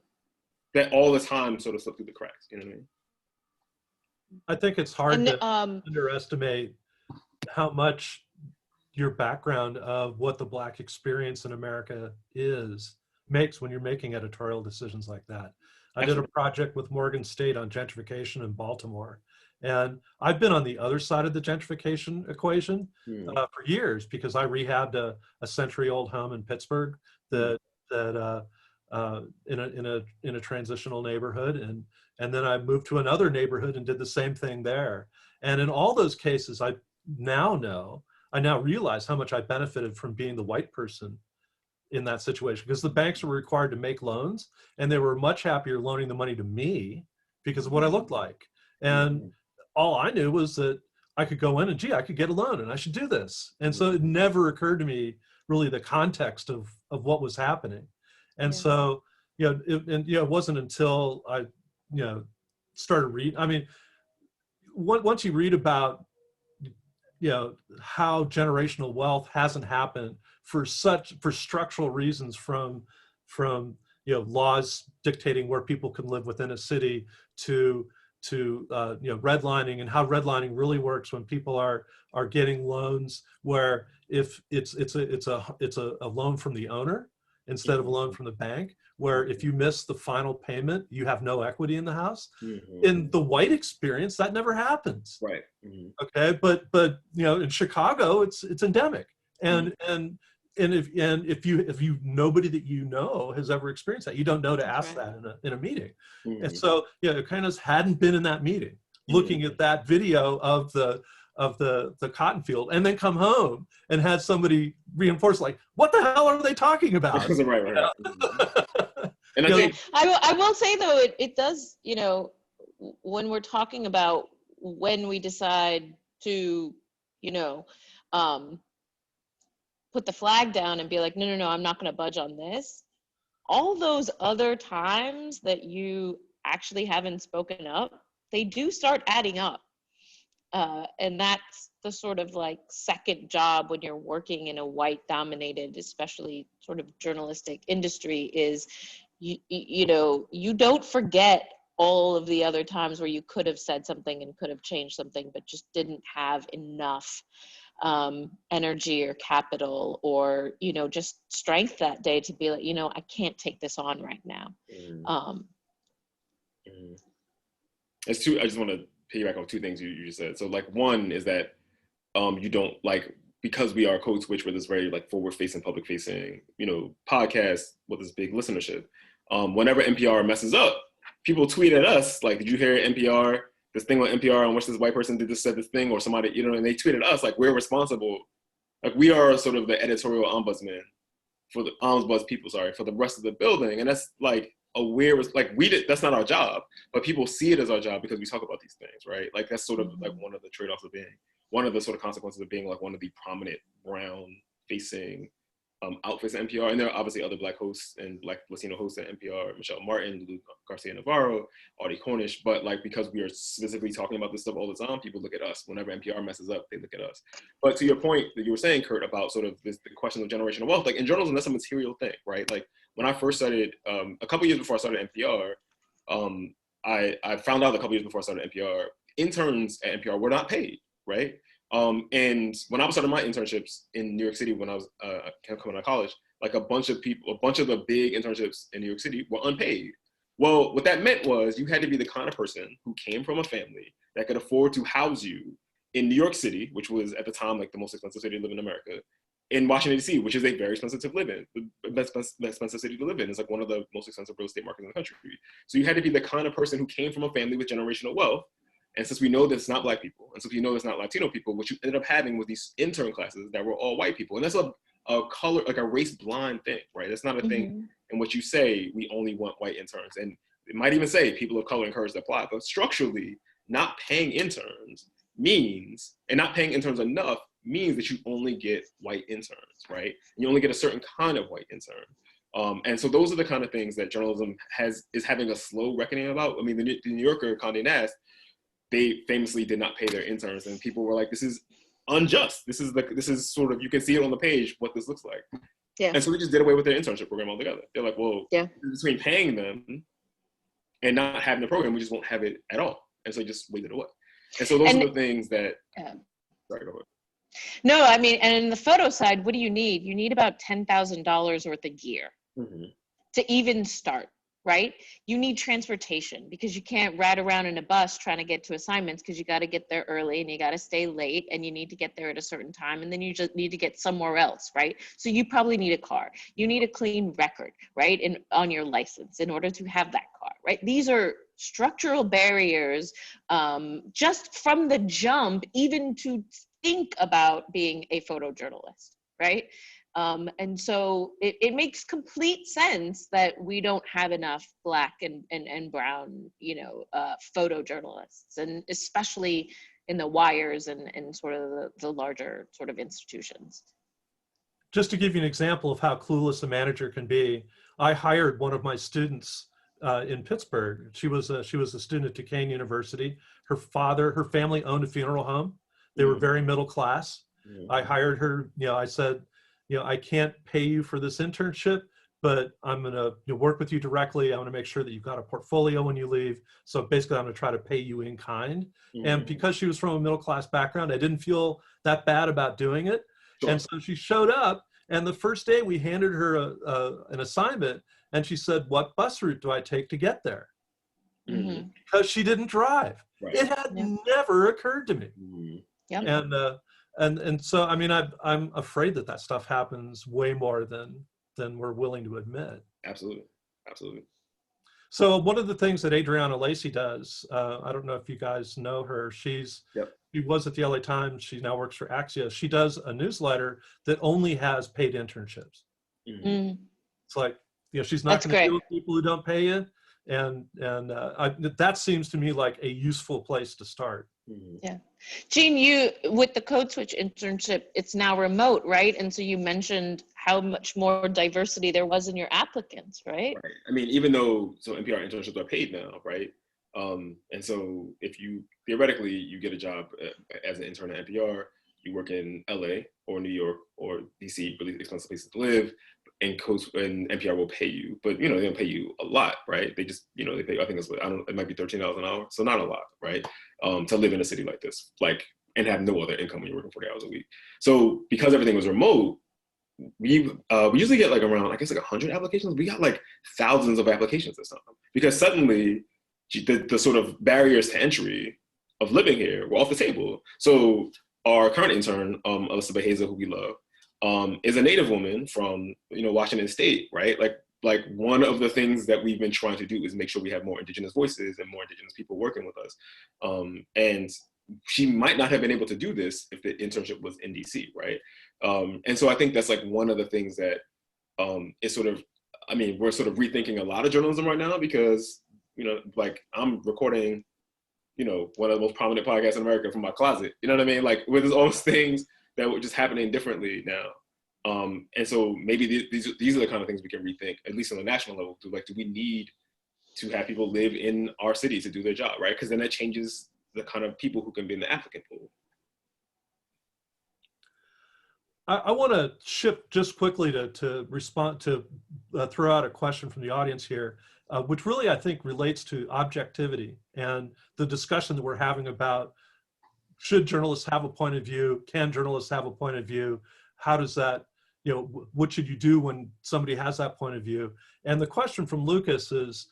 the time sort of slip through the cracks. You know what I mean? I think it's hard to underestimate how much your background of what the Black experience in America makes when you're making editorial decisions like that. I did a project with Morgan State on gentrification in Baltimore. And I've been on the other side of the gentrification equation for years, because I rehabbed a century-old home in Pittsburgh that in a transitional neighborhood, and then I moved to another neighborhood and did the same thing there. And in all those cases, I now realize how much I benefited from being the white person in that situation, because the banks were required to make loans, and they were much happier loaning the money to me because of what I looked like. And all I knew was that I could go in and, I could get a loan and I should do this. And so it never occurred to me really the context of what was happening. And so, it wasn't until I, started reading. I mean, once you read about how generational wealth hasn't happened for structural reasons, from laws dictating where people can live within a city, to redlining, and how redlining really works when people are getting loans where if it's a loan from the owner instead of a loan from the bank, where if you miss the final payment, you have no equity in the house. In the white experience, that never happens. Right. Okay, but in Chicago, it's endemic, and if you nobody that has ever experienced that, you don't know to ask that in a meeting. And so Kainaz hadn't been in that meeting, looking at that video of the cotton field, and then come home and had somebody reinforce, like, what the hell are they talking about? Right. And I think I will say though, it does, when we're talking about when we decide to, put the flag down and be like, no, I'm not going to budge on this. All those other times that you actually haven't spoken up, they do start adding up. And that's the sort of like second job when you're working in a white dominated, especially sort of journalistic industry, is you don't forget all of the other times where you could have said something and could have changed something, but just didn't have enough energy or capital or, just strength that day to be like, I can't take this on right now. It's two. I just want to piggyback on two things you just said. So like, one is that you don't, like, because we are code switch with this very like forward facing, public facing, podcast with this big listenership. Whenever NPR messes up, people tweet at us like, did you hear NPR? This thing on NPR on which this white person said this thing, or somebody, and they tweeted us, like, we're responsible. Like, we are sort of the editorial ombudsman for the for the rest of the building. And that's like a weird, like, that's not our job, but people see it as our job because we talk about these things, right? Like, that's sort of like one of the trade-offs of being, one of the sort of consequences of being like one of the prominent brown facing outfits at NPR. And there are obviously other Black hosts and Black Latino hosts at NPR, Michelle Martin, Luke Garcia Navarro, Audie Cornish. But like, because we are specifically talking about this stuff all the time, people look at us. Whenever NPR messes up, they look at us. But to your point that you were saying, Kurt, about sort of the question of generational wealth, like in journalism, that's a material thing, right? Like when I first started, a couple years before I started NPR, I found out a couple years before I started NPR, interns at NPR were not paid, right? And when I was starting my internships in New York City, when I was coming out of college, like a bunch of the big internships in New York City were unpaid. Well, what that meant was you had to be the kind of person who came from a family that could afford to house you in New York City, which was at the time like the most expensive city to live in America, in Washington, D.C., which is a very expensive to live in, the best expensive city to live in. It's like one of the most expensive real estate markets in the country. So you had to be the kind of person who came from a family with generational wealth. And since we know that it's not Black people, and since we know it's not Latino people, what you ended up having was these intern classes that were all white people. And that's a color, like a race blind thing, right? That's not a thing in which you say, we only want white interns. And it might even say people of color encouraged to apply, but structurally, not paying interns means, and not paying interns enough means that you only get white interns, right? You only get a certain kind of white intern. And so those are the kind of things that journalism is having a slow reckoning about. I mean, the New Yorker, Condé Nast, they famously did not pay their interns, and people were like, this is unjust. This is sort of, you can see it on the page what this looks like. Yeah. And so they just did away with their internship program altogether. They're like, well, yeah, between paying them and not having the program, we just won't have it at all. And so just wait it away. And so those are the things that, sorry, go ahead. No, I mean, and in the photo side, what do you need? You need about $10,000 worth of gear to even start. Right? You need transportation because you can't ride around in a bus trying to get to assignments because you got to get there early and you got to stay late and you need to get there at a certain time and then you just need to get somewhere else, right? So you probably need a car. You need a clean record, right? On your license in order to have that car, right? These are structural barriers just from the jump, even to think about being a photojournalist, right? And so it makes complete sense that we don't have enough Black and brown, photojournalists, and especially in the wires and sort of the larger sort of institutions. Just to give you an example of how clueless a manager can be, I hired one of my students in Pittsburgh. She was a student at Duquesne University. Her family owned a funeral home. They were very middle class. Mhm. I hired her, I said, I can't pay you for this internship, but I'm going to work with you directly. I want to make sure that you've got a portfolio when you leave. So basically, I'm going to try to pay you in kind. And because she was from a middle class background, I didn't feel that bad about doing it. Sure. And so she showed up. And the first day we handed her an assignment, and she said, "What bus route do I take to get there?" Because she didn't drive. Right. It had never occurred to me. Yep. And so, I mean, I'm afraid that stuff happens way more than we're willing to admit. Absolutely. Absolutely. So one of the things that Adriana Lacey does, I don't know if you guys know her. She was at the LA Times. She now works for Axios. She does a newsletter that only has paid internships. It's like, she's not going to deal with people who don't pay you. And that seems to me like a useful place to start. Yeah. Jean, you, with the Code Switch internship, it's now remote, right? And so you mentioned how much more diversity there was in your applicants, right? Right. I mean, even though, so NPR internships are paid now, right? And so if you, theoretically, you get a job as an intern at NPR, you work in LA or New York or DC, really expensive places to live, and NPR will pay you, but they don't pay you a lot, right? They just, they pay, I think it might be $13 an hour, so not a lot, right? To live in a city like this, and have no other income when you're working 40 hours a week. So because everything was remote, we usually get like around, I guess, like 100 applications. We got like thousands of applications this time because suddenly the sort of barriers to entry of living here were off the table. So our current intern, Alyssa Beheza, who we love, is a Native woman from Washington State, right? Like one of the things that we've been trying to do is make sure we have more Indigenous voices and more Indigenous people working with us. And she might not have been able to do this if the internship was in DC, right? And so I think that's like one of the things that is sort of, I mean, we're sort of rethinking a lot of journalism right now because, like I'm recording, one of the most prominent podcasts in America from my closet, you know what I mean? Like with all those things that were just happening differently now. And so maybe these are the kind of things we can rethink, at least on a national level, do we need to have people live in our city to do their job, right? Because then that changes the kind of people who can be in the applicant pool. I want to shift just quickly to respond to throw out a question from the audience here, which really I think relates to objectivity and the discussion that we're having about should journalists have a point of view? Can journalists have a point of view? How does that, what should you do when somebody has that point of view? And the question from Lucas is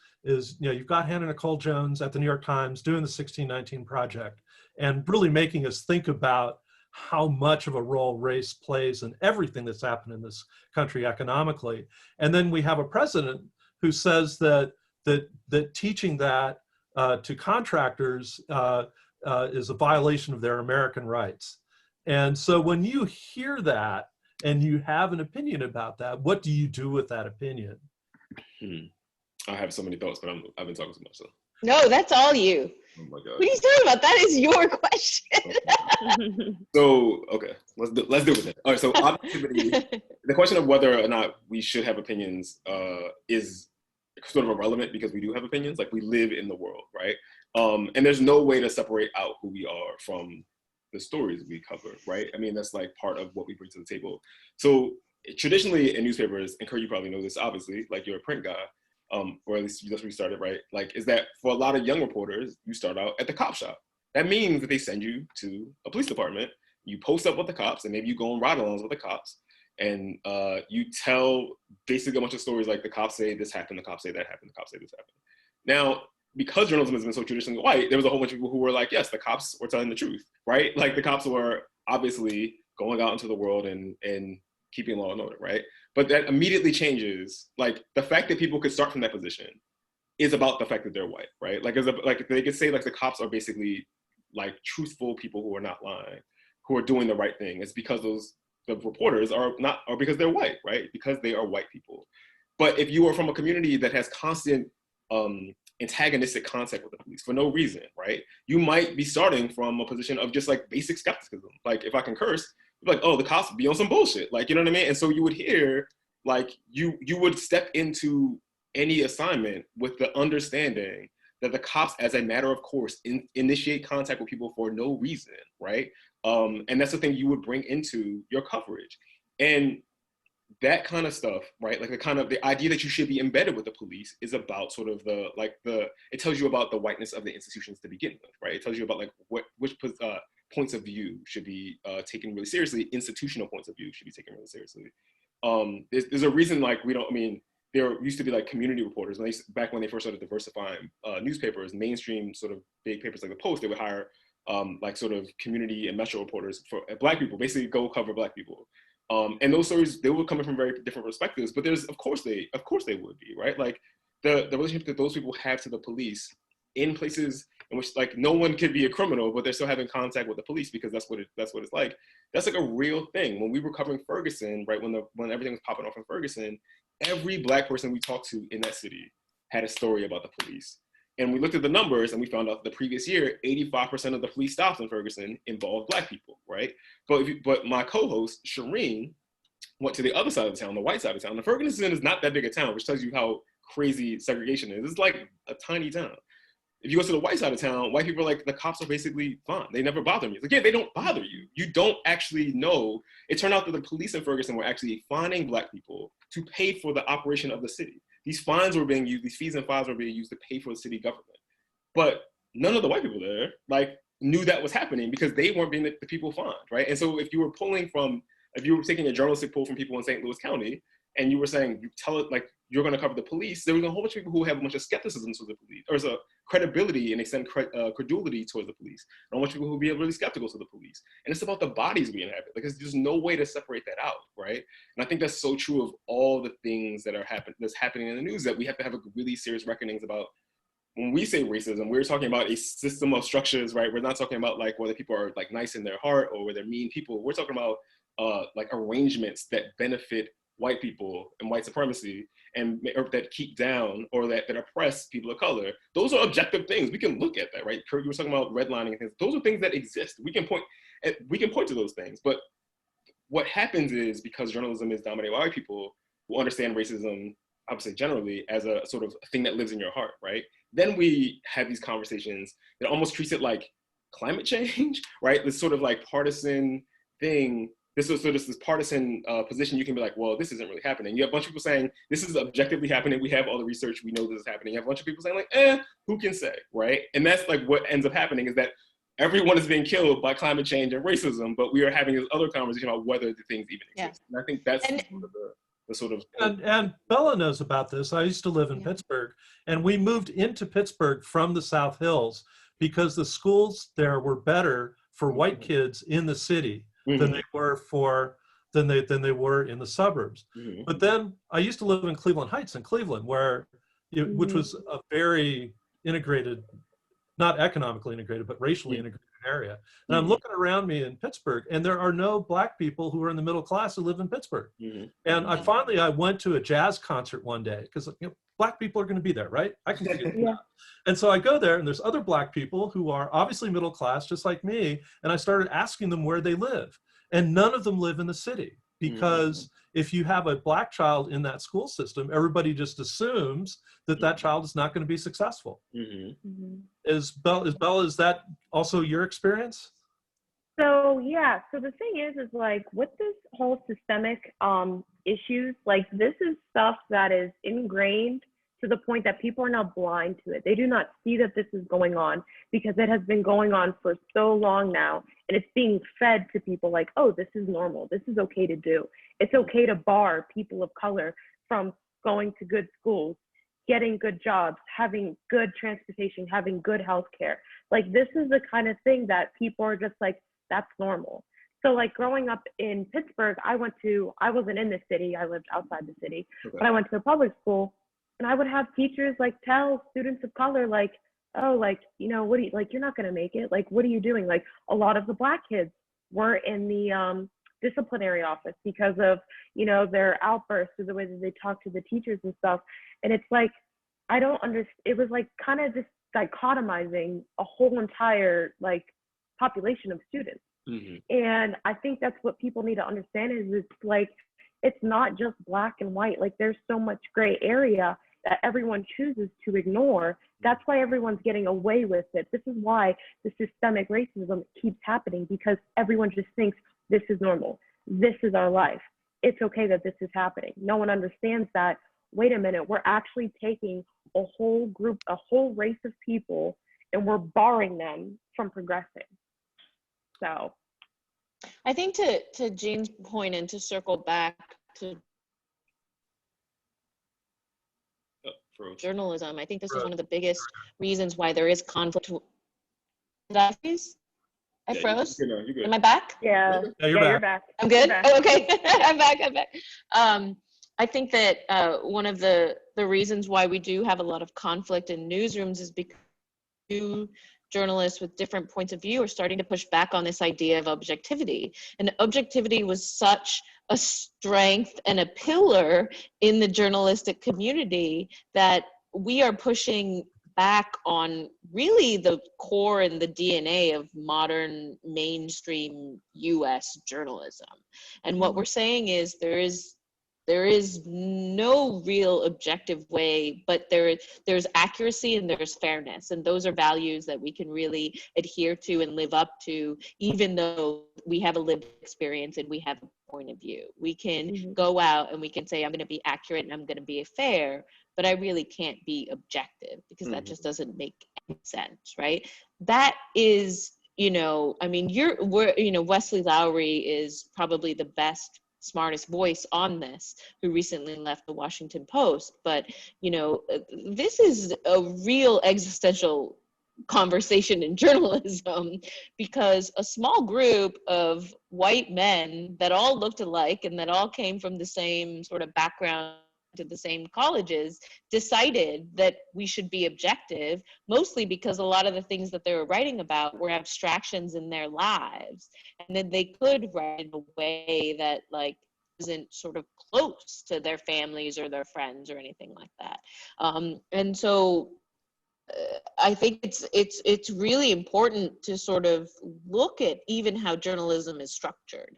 you've got Hannah Nicole Jones at the New York Times doing the 1619 Project and really making us think about how much of a role race plays in everything that's happened in this country economically. And then we have a president who says that teaching that to contractors is a violation of their American rights. And so when you hear that and you have an opinion about that, what do you do with that opinion? I have so many thoughts, but I've been talking too much. So. No, that's all you. Oh my God. What are you talking about? That is your question. So, okay, let's deal with it. All right, so objectivity, the question of whether or not we should have opinions is sort of irrelevant because we do have opinions, like we live in the world, right? And there's no way to separate out who we are from the stories we cover, right? I mean, that's like part of what we bring to the table. So traditionally in newspapers, and Kurt, you probably know this, obviously, like you're a print guy, or at least that's where you started, right? Like, is that for a lot of young reporters, you start out at the cop shop. That means that they send you to a police department, you post up with the cops, and maybe you go on ride-alongs with the cops, and you tell basically a bunch of stories like the cops say this happened, the cops say that happened, the cops say this happened. Now, because journalism has been so traditionally white, there was a whole bunch of people who were like, yes, the cops were telling the truth, right? Like the cops were obviously going out into the world and keeping law and order, right? But that immediately changes. Like the fact that people could start from that position is about the fact that they're white, right? Like, like they could say like the cops are basically like truthful people who are not lying, who are doing the right thing. It's because the reporters are not, or because they're white, right? Because they are white people. But if you are from a community that has constant antagonistic contact with the police for no reason, right? You might be starting from a position of just like basic skepticism. Like if I can curse, like, oh, the cops be on some bullshit. Like, you know what I mean? And so you would hear, like, you would step into any assignment with the understanding that the cops, as a matter of course, initiate contact with people for no reason, right? And that's the thing you would bring into your coverage. And that kind of stuff, right? Like the idea that you should be embedded with the police is about sort of it tells you about the whiteness of the institutions to begin with, right? It tells you about like which points of view should be taken really seriously. Institutional points of view should be taken really seriously. There's a reason like there used to be like community reporters back when they first started diversifying newspapers, mainstream sort of big papers like the Post, they would hire like sort of community and metro reporters for Black people, basically go cover Black people. And those stories, they were coming from very different perspectives, but of course they would be, right? Like the relationship that those people have to the police in places in which like no one could be a criminal, but they're still having contact with the police because that's what it's like. That's like a real thing. When we were covering Ferguson, right, when everything was popping off in Ferguson, every Black person we talked to in that city had a story about the police. And we looked at the numbers and we found out the previous year, 85% of the police stops in Ferguson involved Black people, right? But my co-host, Shireen, went to the other side of the town, the white side of town. And Ferguson is not that big a town, which tells you how crazy segregation is. It's like a tiny town. If you go to the white side of town, white people are like, the cops are basically fine. They never bother me. It's like, yeah, they don't bother you. You don't actually know. It turned out that the police in Ferguson were actually fining Black people to pay for the operation of the city. These fines were being used, these fees and fines were being used to pay for the city government. But none of the white people there like knew that was happening because they weren't being the people fined, right? And so if you were taking a journalistic poll from people in St. Louis County and you were saying, you tell it like you're gonna cover the police, there was a whole bunch of people who have a bunch of skepticism towards the police, or a credibility and extend credulity towards the police. And a bunch of people who would be really skeptical to the police. And it's about the bodies we inhabit. Like there's no way to separate that out, right? And I think that's so true of all the things that's happening in the news, that we have to have a really serious reckonings about. When we say racism, we're talking about a system of structures, right? We're not talking about like whether people are like nice in their heart or whether they're mean people. We're talking about like arrangements that benefit white people and white supremacy or that keep down or that oppress people of color. Those are objective things. We can look at that, right? Kurt, you were talking about redlining and things. Those are things that exist. We can point to those things. But what happens is, because journalism is dominated by white people who understand racism, I would say generally, as a sort of thing that lives in your heart, right? Then we have these conversations that almost treats it like climate change, right? This sort of like partisan thing. This partisan position. You can be like, well, this isn't really happening. You have a bunch of people saying this is objectively happening. We have all the research. We know this is happening. You have a bunch of people saying like, who can say, right? And that's like what ends up happening is that everyone is being killed by climate change and racism, but we are having this other conversation about whether the things even exist. And I think that's the sort of. And Bella knows about this. I used to live in Pittsburgh, and we moved into Pittsburgh from the South Hills because the schools there were better for white kids in the city than they were than they were in the suburbs. But then I used to live in Cleveland Heights in Cleveland, which was a very integrated, not economically integrated, but racially integrated area. And I'm looking around me in Pittsburgh, and there are no Black people who are in the middle class who live in Pittsburgh. And I went to a jazz concert one day because Black people are going to be there, right? I can figure it out. And so I go there, and there's other Black people who are obviously middle class, just like me. And I started asking them where they live. And none of them live in the city, because if you have a Black child in that school system, everybody just assumes that child is not going to be successful. Is that also your experience? So yeah, so the thing is like with this whole systemic issues, like this is stuff that is ingrained to the point that people are now blind to it. They do not see that this is going on because it has been going on for so long now, and it's being fed to people like, oh, this is normal. This is okay to do. It's okay to bar people of color from going to good schools, getting good jobs, having good transportation, having good healthcare. Like this is the kind of thing that people are just like, that's normal. So like growing up in Pittsburgh, I wasn't in the city, I lived outside the city, but I went to a public school, and I would have teachers like tell students of color, like, oh, like, what do you, like, you're not gonna make it. Like, what are you doing? Like a lot of the Black kids were in the disciplinary office because of, their outbursts or the way that they talk to the teachers and stuff. And it's like, I don't understand. It was like kind of just dichotomizing a whole entire like population of students. And I think that's what people need to understand is it's like, it's not just black and white. Like there's so much gray area that everyone chooses to ignore. That's why everyone's getting away with it. This is why the systemic racism keeps happening, because everyone just thinks this is normal. This is our life. It's okay that this is happening. No one understands that, wait a minute, we're actually taking a whole group, a whole race of people, and we're barring them from progressing. So I think to Jean's point, and to circle back to journalism, I think this is one of the biggest reasons why there is conflict. Did I freeze? I froze? You're good. Am I back? yeah, you're back. I'm good? You're back. Oh, okay. I'm back. I think that one of the reasons why we do have a lot of conflict in newsrooms is because new journalists with different points of view are starting to push back on this idea of objectivity. And objectivity was such a strength and a pillar in the journalistic community that we are pushing back on really the core and the DNA of modern mainstream US journalism. And what we're saying is there is no real objective way, but there's accuracy and there's fairness. And those are values that we can really adhere to and live up to, even though we have a lived experience and we have a point of view. We can go out and we can say, I'm going to be accurate and I'm going to be fair, but I really can't be objective, because that just doesn't make any sense, right? That is, I mean, Wesley Lowery is probably the best, smartest voice on this, who recently left the Washington Post. But, this is a real existential conversation in journalism, because a small group of white men that all looked alike and that all came from the same sort of background, to the same colleges, decided that we should be objective, mostly because a lot of the things that they were writing about were abstractions in their lives, and then they could write in a way that isn't sort of close to their families or their friends or anything like that. And so I think it's really important to sort of look at even how journalism is structured,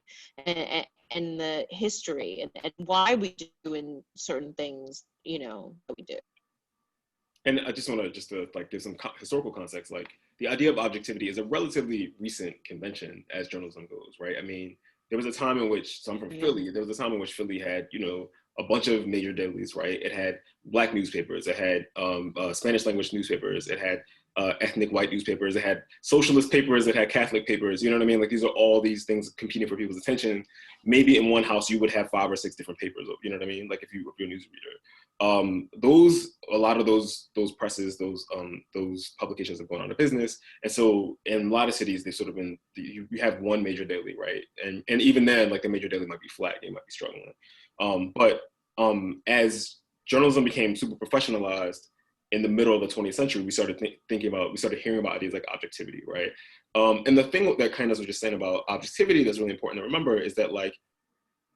and the history, and why we do in certain things, that we do. And I just want to give some historical context. The idea of objectivity is a relatively recent convention as journalism goes, right? I mean, there was a time in which, so I'm from Philly, there was a time in which Philly had, a bunch of major dailies, right? It had Black newspapers, it had Spanish language newspapers, it had ethnic white newspapers, it had socialist papers, it had Catholic papers, you know what I mean? These are all these things competing for people's attention. Maybe in one house you would have 5 or 6 different papers, you know what I mean? If you're a newsreader. A lot of those presses, those publications have gone out of business. And so in a lot of cities, they've sort of been, you have one major daily, right? And even then, the major daily might be flat, they might be struggling. But as journalism became super professionalized in the middle of the 20th century, we started hearing about ideas like objectivity, right? And the thing that Kainaz was just saying about objectivity that's really important to remember is that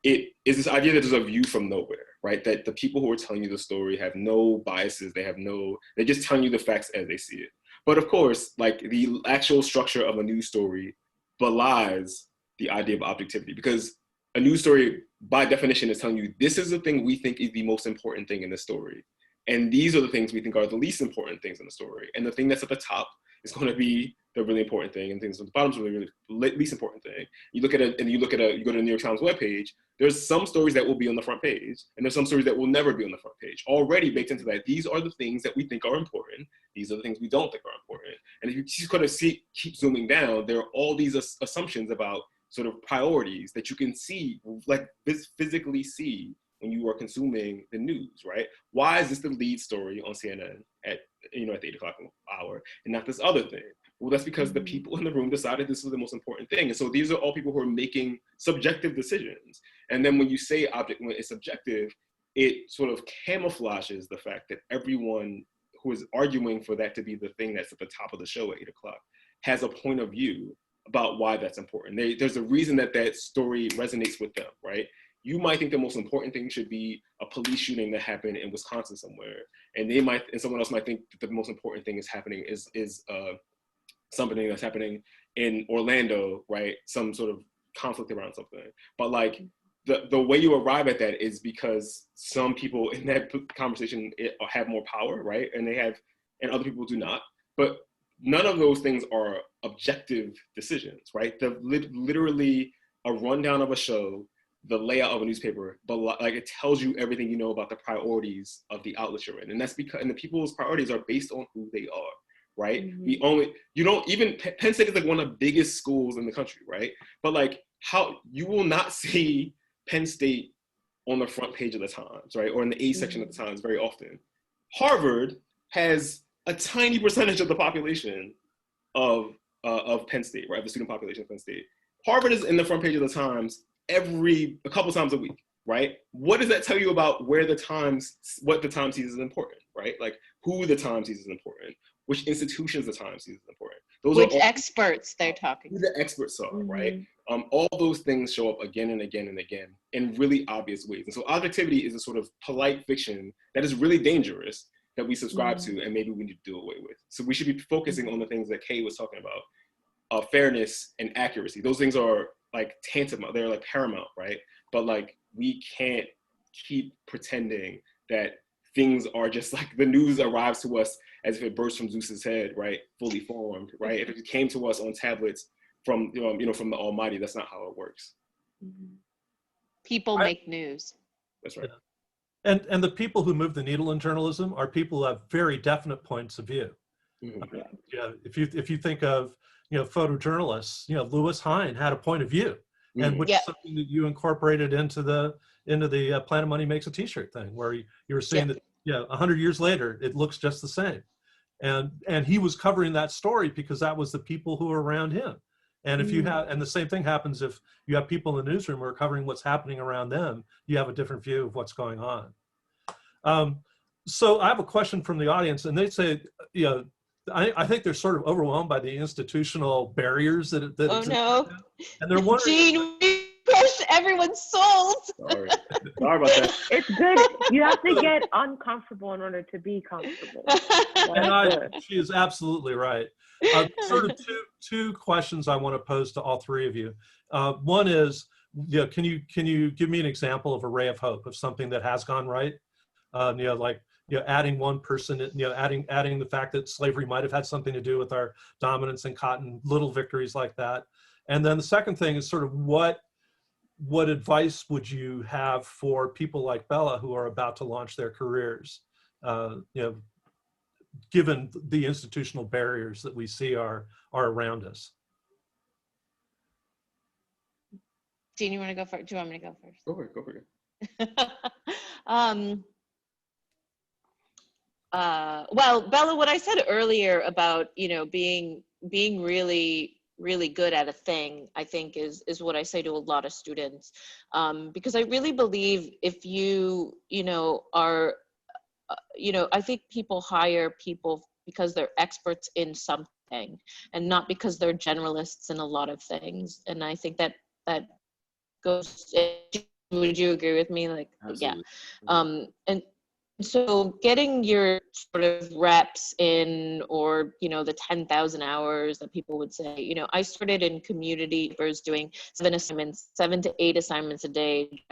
it is this idea that there's a view from nowhere, right? That the people who are telling you the story have no biases, they're just telling you the facts as they see it. But of course, the actual structure of a news story belies the idea of objectivity, because a news story, by definition, is telling you this is the thing we think is the most important thing in the story. And these are the things we think are the least important things in the story. And the thing that's at the top is going to be the really important thing, and things at the bottom is really, really least important thing. You go to the New York Times webpage, there's some stories that will be on the front page, and there's some stories that will never be on the front page. Already baked into that, these are the things that we think are important. These are the things we don't think are important. And if you just kind of keep zooming down, there are all these assumptions about sort of priorities that you can see, physically see when you are consuming the news, right? Why is this the lead story on CNN at the 8 o'clock hour and not this other thing? Well, that's because the people in the room decided this was the most important thing. And so these are all people who are making subjective decisions. And then when you say when it's subjective, it sort of camouflages the fact that everyone who is arguing for that to be the thing that's at the top of the show at 8 o'clock has a point of view about why that's important. There's a reason that story resonates with them, right? You might think the most important thing should be a police shooting that happened in Wisconsin somewhere, and someone else might think that the most important thing is something that's happening in Orlando, right? Some sort of conflict around something. But the way you arrive at that is because some people in that conversation have more power, right? And other people do not. But none of those things are objective decisions, right? Literally a rundown of a show, the layout of a newspaper, but like it tells you everything you know about the priorities of the outlets you're in. And that's because, and the people's priorities are based on who they are, right? Penn State is like one of the biggest schools in the country, right? But like how you will not see Penn State on the front page of the Times, right? Or in the A section of the Times very often. Harvard has a tiny percentage of the population of Penn State, right? The student population of Penn State. Harvard is in the front page of the Times a couple times a week, right? What does that tell you about what the Times sees as important, right? Like who the Times sees as important, which institutions the Times sees as important. Which experts they're talking who the experts are, right? All those things show up again and again and again in really obvious ways. And so objectivity is a sort of polite fiction that is really dangerous that we subscribe to and maybe we need to do away with. So we should be focusing on the things that Kay was talking about, fairness and accuracy. Those things are like tantamount, they're like paramount, right? But like we can't keep pretending that things are just like the news arrives to us as if it burst from Zeus's head, right? Fully formed, right? If it came to us on tablets from from the Almighty, that's not how it works. People make news. That's right. And the people who move the needle in journalism are people who have very definite points of view. If you think of photojournalists, Lewis Hine had a point of view, and which is something that you incorporated into the Planet Money Makes a T-shirt thing, where you were saying that 100 years later it looks just the same, and he was covering that story because that was the people who were around him. And if you have, and the same thing happens if you have people in the newsroom who are covering what's happening around them, you have a different view of what's going on. So I have a question from the audience, and they say, I think they're sort of overwhelmed by the institutional barriers that oh no! And they're wondering. Gene, we crushed everyone's souls. Sorry about that. It's good. You have to get uncomfortable in order to be comfortable. She is absolutely right. Sort of two questions I want to pose to all three of you. One is, can you give me an example of a ray of hope of something that has gone right? Adding one person, adding the fact that slavery might have had something to do with our dominance in cotton, little victories like that. And then the second thing is sort of what advice would you have for people like Bella who are about to launch their careers, given the institutional barriers that we see are around us? Gene, you want to go first? Do you want me to go first? Go for it. Well, Bella, what I said earlier about being really good at a thing, I think is what I say to a lot of students, because I really believe if you are I think people hire people because they're experts in something and not because they're generalists in a lot of things. And I think that goes. Would you agree with me? Like, absolutely. Yeah. And so getting your sort of reps in, or, the 10,000 hours that people would say, I started in community papers doing 7 to 8 assignments a day,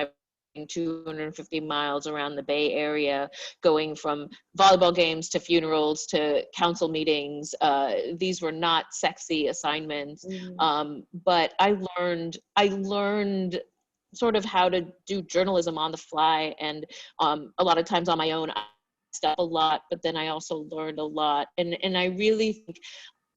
250 miles around the Bay Area, going from volleyball games to funerals to council meetings. These were not sexy assignments, but I learned sort of how to do journalism on the fly, and a lot of times on my own. I stuff a lot, but then I also learned a lot, and I really think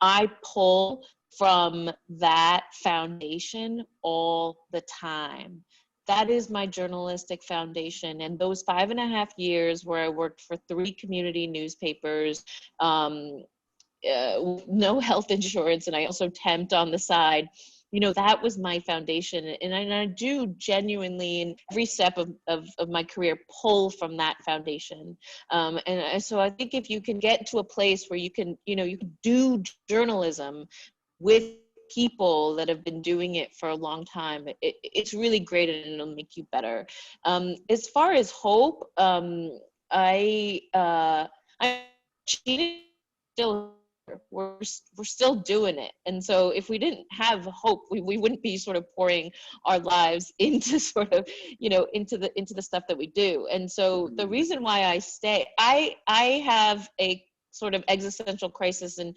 I pull from that foundation all the time. That is my journalistic foundation. And those 5.5 years where I worked for 3 community newspapers, no health insurance, and I also temped on the side, that was my foundation. And I do genuinely, in every step of my career, pull from that foundation. And so I think if you can get to a place where you can do journalism with people that have been doing it for a long time, it's really great, and it'll make you better. As far as hope, I'm cheating still here. We're still doing it. And so if we didn't have hope, we wouldn't be sort of pouring our lives into sort of, into the stuff that we do. And so the reason why I stay, I have a sort of existential crisis in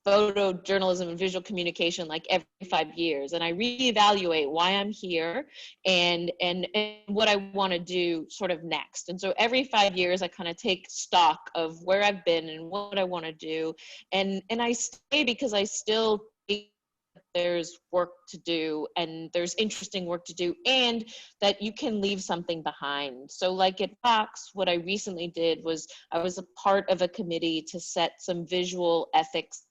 photojournalism and visual communication like every 5 years, and I reevaluate why I'm here and what I want to do sort of next. And so every 5 years I kind of take stock of where I've been and what I want to do, and I stay because I still think there's work to do and there's interesting work to do, and that you can leave something behind. So like at Fox, what I recently did was I was a part of a committee to set some visual ethics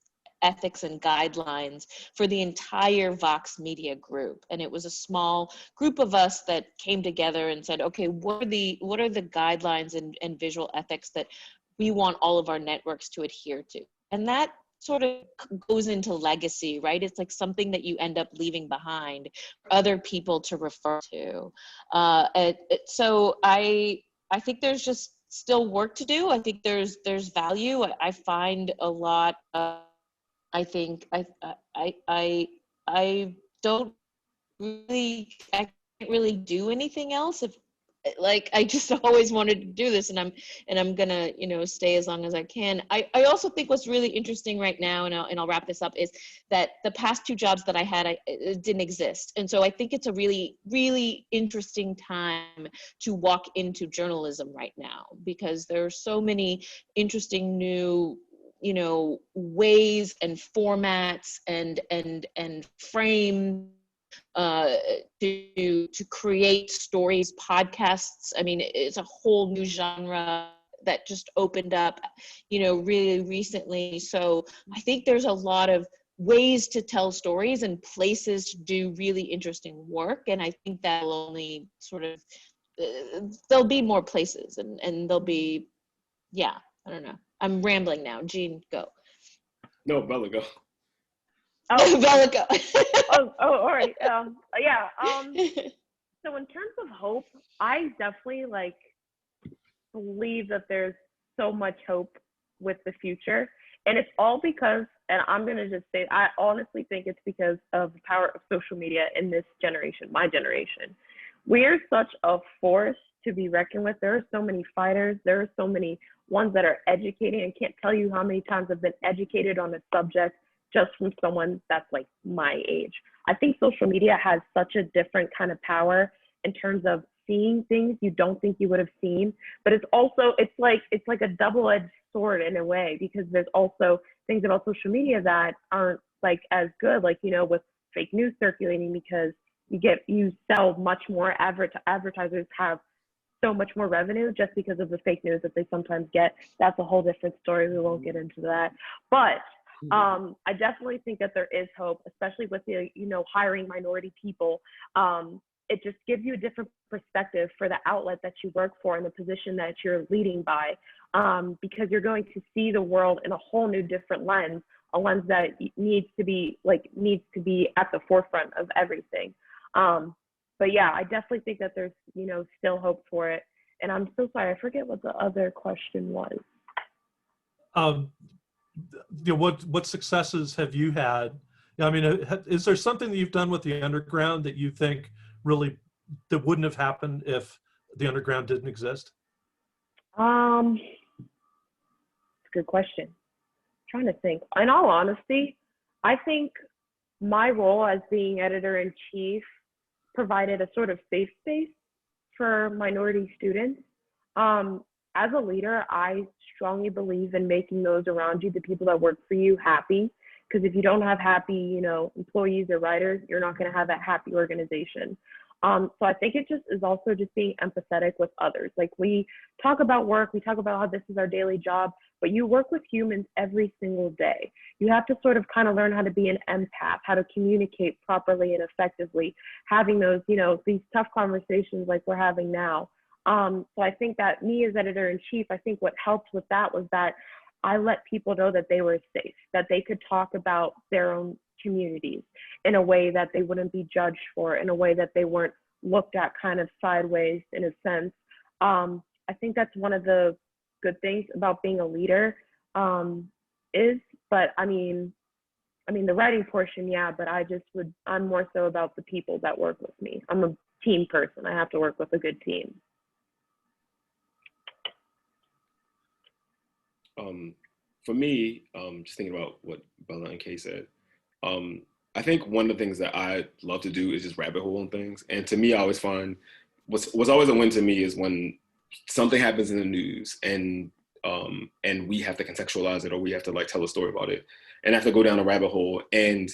and guidelines for the entire Vox Media group. And it was a small group of us that came together and said, okay, what are the guidelines and visual ethics that we want all of our networks to adhere to? And that sort of goes into legacy, right? It's like something that you end up leaving behind for other people to refer to. So I think there's just still work to do. I think there's value. I find a lot of, I think I don't really, I can't really do anything else. If like I just always wanted to do this, and I'm gonna stay as long as I can. I also think what's really interesting right now, and I'll wrap this up, is that the past 2 jobs that I had it didn't exist, and so I think it's a really, really interesting time to walk into journalism right now, because there are so many interesting new ways and formats and frame to create stories. Podcasts, I mean, it's a whole new genre that just opened up really recently. So I think there's a lot of ways to tell stories and places to do really interesting work, and I think that'll only sort of there'll be more places, and there'll be, I don't know, I'm rambling now. Jean, go. No, Bella, go. Oh, Bella, go. all right. Yeah. So in terms of hope, I definitely believe that there's so much hope with the future, and it's all because, and I'm gonna just say, I honestly think it's because of the power of social media in this generation, my generation. We're such a force to be reckoned with. There are so many fighters. There are so many ones that are educating. I can't tell you how many times I've been educated on a subject just from someone that's like my age. I think social media has such a different kind of power in terms of seeing things you don't think you would have seen, but it's like a double-edged sword in a way, because there's also things about social media that aren't like as good, like with fake news circulating, because you sell much more. Advertisers have so much more revenue just because of the fake news that they sometimes get. That's a whole different story. We won't get into that. But I definitely think that there is hope, especially with the, hiring minority people. It just gives you a different perspective for the outlet that you work for and the position that you're leading by, because you're going to see the world in a whole new different lens, a lens that needs to be at the forefront of everything. But yeah, I definitely think that there's, still hope for it. And I'm so sorry, I forget what the other question was. What successes have you had? I mean, is there something that you've done with the underground that you think really that wouldn't have happened if the underground didn't exist? It's a good question. I'm trying to think. In all honesty, I think my role as being editor-in-chief provided a sort of safe space for minority students. As a leader, I strongly believe in making those around you, the people that work for you, happy. Because if you don't have happy, employees or writers, you're not going to have a happy organization. So I think it just is also just being empathetic with others. Like, we talk about work, we talk about how this is our daily job, but you work with humans every single day. You have to sort of kind of learn how to be an empath, how to communicate properly and effectively, having those, these tough conversations like we're having now. So I think that me as editor-in-chief, I think what helped with that was that I let people know that they were safe, that they could talk about their own communities in a way that they wouldn't be judged for, in a way that they weren't looked at kind of sideways in a sense. I think that's one of the good things about being a leader, is But the writing portion, yeah, but I'm more so about the people that work with me. I'm a team person. I have to work with a good team. For me, just thinking about what Bella and Kay said, I think one of the things that I love to do is just rabbit hole on things. And to me, I always find what's always a win to me is when something happens in the news and we have to contextualize it, or we have to like tell a story about it, and have to go down a rabbit hole, and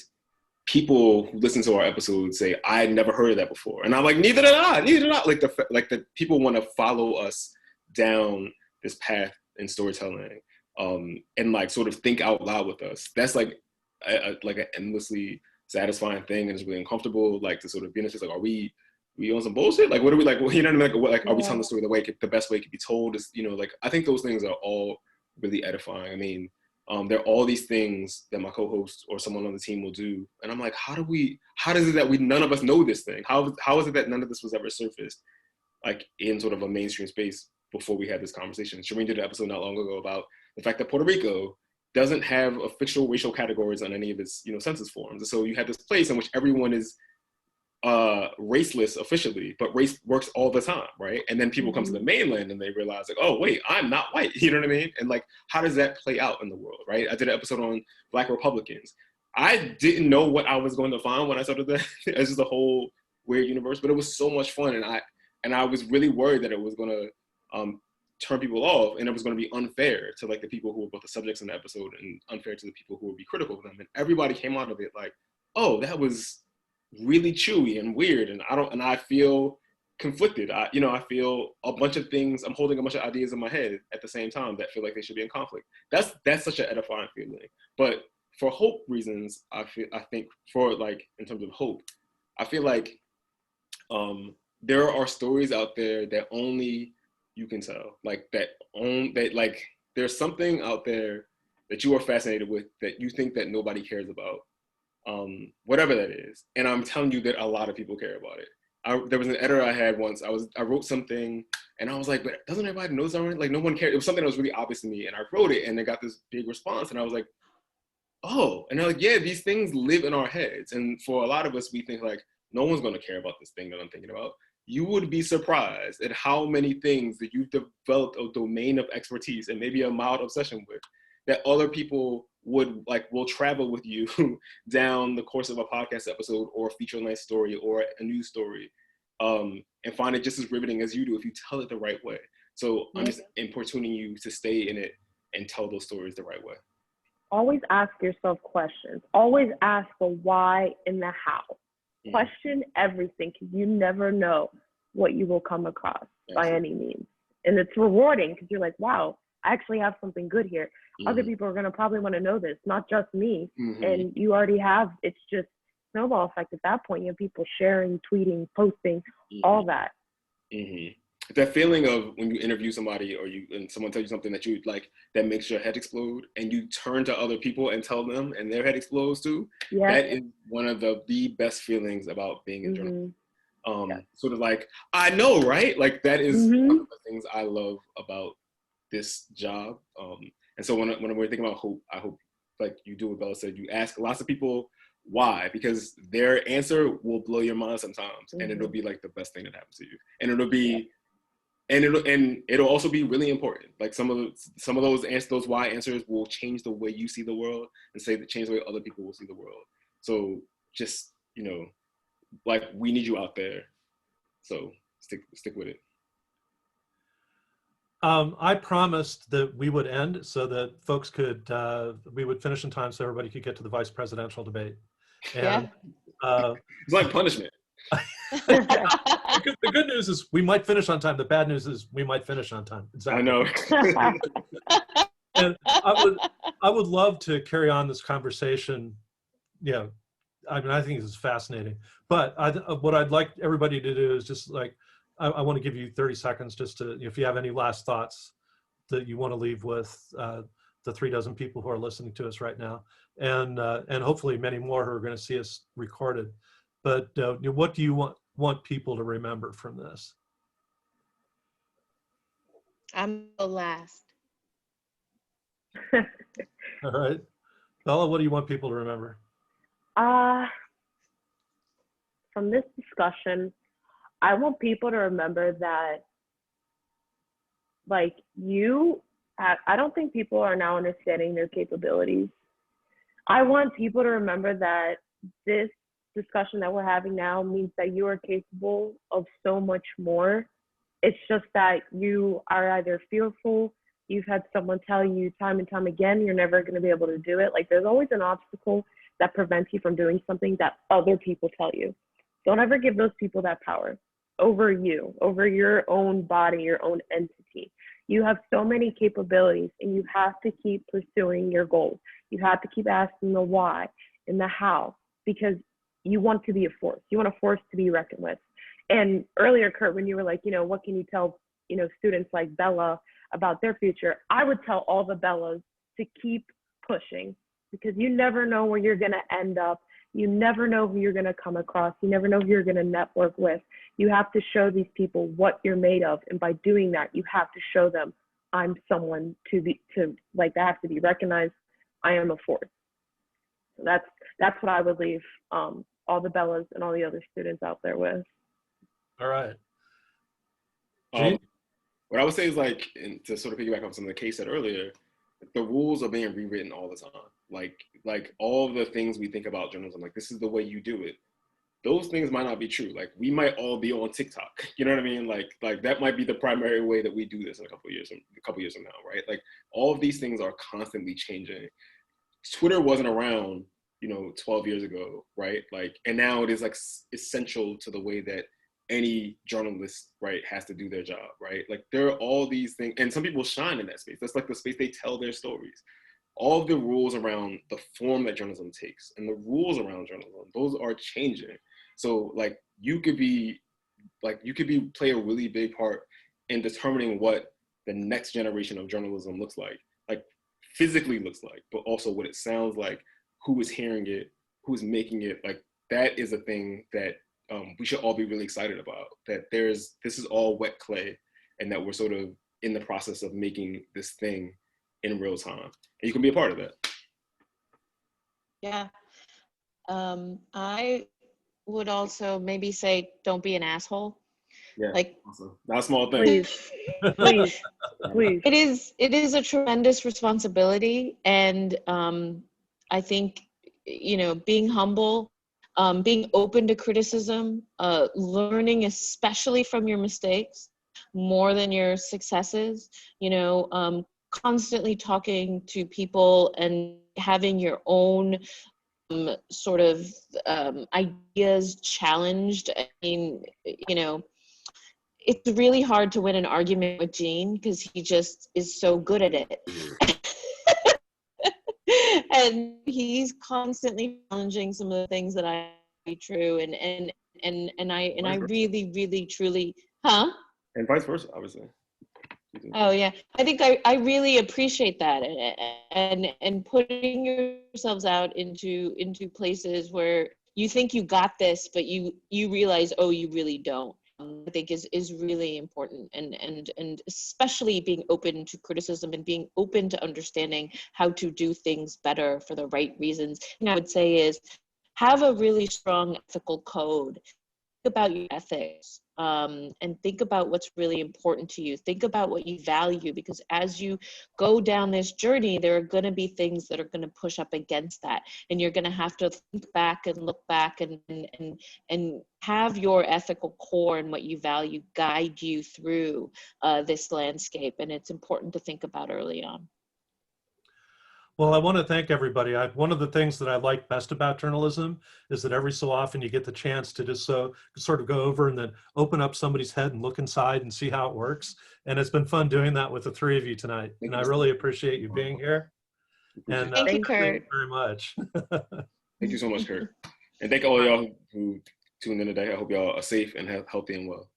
people who listen to our episodes say, I had never heard of that before. And I'm like, neither did I. Like the people want to follow us down this path in storytelling, and like sort of think out loud with us. That's like like an endlessly satisfying thing, and it's really uncomfortable, like to sort of be in this, like, are we on some bullshit? Like, what are we, like, you know what I mean? Like, what, like, are we telling the story the best way it could be told? Is, you know, like, I think those things are all really edifying. I mean, there are all these things that my co-host or someone on the team will do, and I'm like, how does it that none of us know this thing? How is it that none of this was ever surfaced, like, in sort of a mainstream space before we had this conversation? Shireen did an episode not long ago about the fact that Puerto Rico doesn't have official racial categories on any of its, you know, census forms. And so you have this place in which everyone is raceless officially, but race works all the time, right? And then people come to the mainland and they realize, like, oh wait, I'm not white. You know what I mean? And like, how does that play out in the world, right? I did an episode on Black Republicans. I didn't know what I was going to find when I started that. It's just a whole weird universe, but it was so much fun, and I was really worried that it was going to turn people off, and it was going to be unfair to like the people who were both the subjects in the episode, and unfair to the people who would be critical of them. And everybody came out of it like, oh, that was really chewy and weird, and I feel conflicted. I feel a bunch of things. I'm holding a bunch of ideas in my head at the same time that feel like they should be in conflict. That's such an edifying feeling. But for hope reasons, I think for like in terms of hope, I feel like there are stories out there that only you can tell. Like that like there's something out there that you are fascinated with that you think that nobody cares about. Whatever that is. And I'm telling you that a lot of people care about it. There was an editor I had once. I wrote something and I was like, but doesn't everybody know something? Like no one cared. It was something that was really obvious to me, and I wrote it and it got this big response, and I was like, oh. And they're like, yeah, these things live in our heads. And for a lot of us, we think like, no one's gonna care about this thing that I'm thinking about. You would be surprised at how many things that you've developed a domain of expertise and maybe a mild obsession with, that other people will travel with you down the course of a podcast episode or a feature-length story or a news story, and find it just as riveting as you do if you tell it the right way. So I'm just importuning you to stay in it and tell those stories the right way. Always ask yourself questions. Always ask the why and the how. Question everything, because you never know what you will come across by any means. And it's rewarding because you're like, wow, I actually have something good here. Other people are going to probably want to know this, not just me. And you already have, it's just snowball effect at that point. You have people sharing, tweeting, posting, all that. That feeling of when you interview somebody and someone tells you something that you like, that makes your head explode, and you turn to other people and tell them and their head explodes too. That is one of the best feelings about being in journalism. Sort of like, I know, right? Like that is one of the things I love about this job. And so when we're thinking about hope, I hope, like you do what Bella said, you ask lots of people why, because their answer will blow your mind sometimes, and it'll be like the best thing that happens to you, and it'll be, and it'll also be really important. Like some of those answers, those why answers will change the way you see the world, and change the way other people will see the world. So just, like, we need you out there. So stick with it. I promised that we would end so that folks we would finish in time so everybody could get to the vice presidential debate. And it's like punishment. The good news is we might finish on time. The bad news is we might finish on time. Exactly. I know. And I would love to carry on this conversation. Yeah, I mean, I think this is fascinating. But what I'd like everybody to do is just like, I want to give you 30 seconds just to, if you have any last thoughts that you want to leave with the 36 people who are listening to us right now, and hopefully many more who are going to see us recorded. But what do you want people to remember from this? I'm the last. All right. Bella, what do you want people to remember? From this discussion, I want people to remember that, like, I don't think people are now understanding their capabilities. I want people to remember that this discussion that we're having now means that you are capable of so much more. It's just that you are either fearful, you've had someone tell you time and time again, you're never going to be able to do it. Like, there's always an obstacle that prevents you from doing something that other people tell you. Don't ever give those people that power over you, over your own body, your own entity. You have so many capabilities, and you have to keep pursuing your goals. You have to keep asking the why and the how, because you want to be a force. You want a force to be reckoned with. And earlier, Kurt, when you were like, what can you tell, students like Bella about their future? I would tell all the Bellas to keep pushing, because you never know where you're going to end up. You never know who you're going to come across. You never know who you're going to network with. You have to show these people what you're made of. And by doing that, you have to show them, I'm someone that has to be recognized. I am a force. So that's what I would leave all the Bellas and all the other students out there with. All right. What I would say is, like, and to sort of piggyback on some of the case said earlier, the rules are being rewritten all the time. Like all of the things we think about journalism, like, this is the way you do it. Those things might not be true. Like, we might all be on TikTok. You know what I mean? Like that might be the primary way that we do this in a couple of years from now, right? Like, all of these things are constantly changing. Twitter wasn't around, 12 years ago, right? Like, and now it is, like, essential to the way that any journalist, right, has to do their job, right? Like, there are all these things, and some people shine in that space. That's like the space they tell their stories. All of the rules around the form that journalism takes and the rules around journalism, those are changing. So, like, you could play a really big part in determining what the next generation of journalism looks like physically looks like, but also what it sounds like, who is hearing it, who's making it. Like, that is a thing that we should all be really excited about, that this is all wet clay, and that we're sort of in the process of making this thing in real time. And you can be a part of that. Yeah. I would also maybe say, don't be an asshole. Yeah, like, awesome. Not a small thing. Please. It is a tremendous responsibility, and I think, being humble, being open to criticism, learning especially from your mistakes more than your successes, constantly talking to people and having your own sort of ideas challenged. I mean, it's really hard to win an argument with Gene because he just is so good at it. And he's constantly challenging some of the things that I be true, and I really, really, truly, and vice versa, obviously. Oh yeah, I think I really appreciate that, and putting yourselves out into places where you think you got this, but you realize, oh, you really don't. I think is really important, and especially being open to criticism and being open to understanding how to do things better for the right reasons. And I would say is, have a really strong ethical code. Think about your ethics, and think about what's really important to you. Think about what you value, because as you go down this journey, there are going to be things that are going to push up against that, and you're going to have to think back and look back and have your ethical core and what you value guide you through this landscape. And it's important to think about early on. Well, I want to thank everybody. One of the things that I like best about journalism is that every so often you get the chance to just sort of go over and then open up somebody's head and look inside and see how it works. And it's been fun doing that with the three of you tonight. And I really appreciate you being here. And thank you, Kurt. Thank you very much. Thank you so much, Kurt. And thank all y'all who tuned in today. I hope y'all are safe and healthy and well.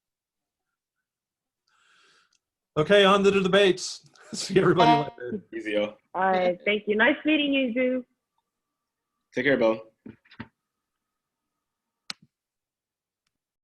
Okay, on to the debates. See everybody later. Easy, y'all. All right. Thank you. Nice meeting you, Zoo. Take care, Bella.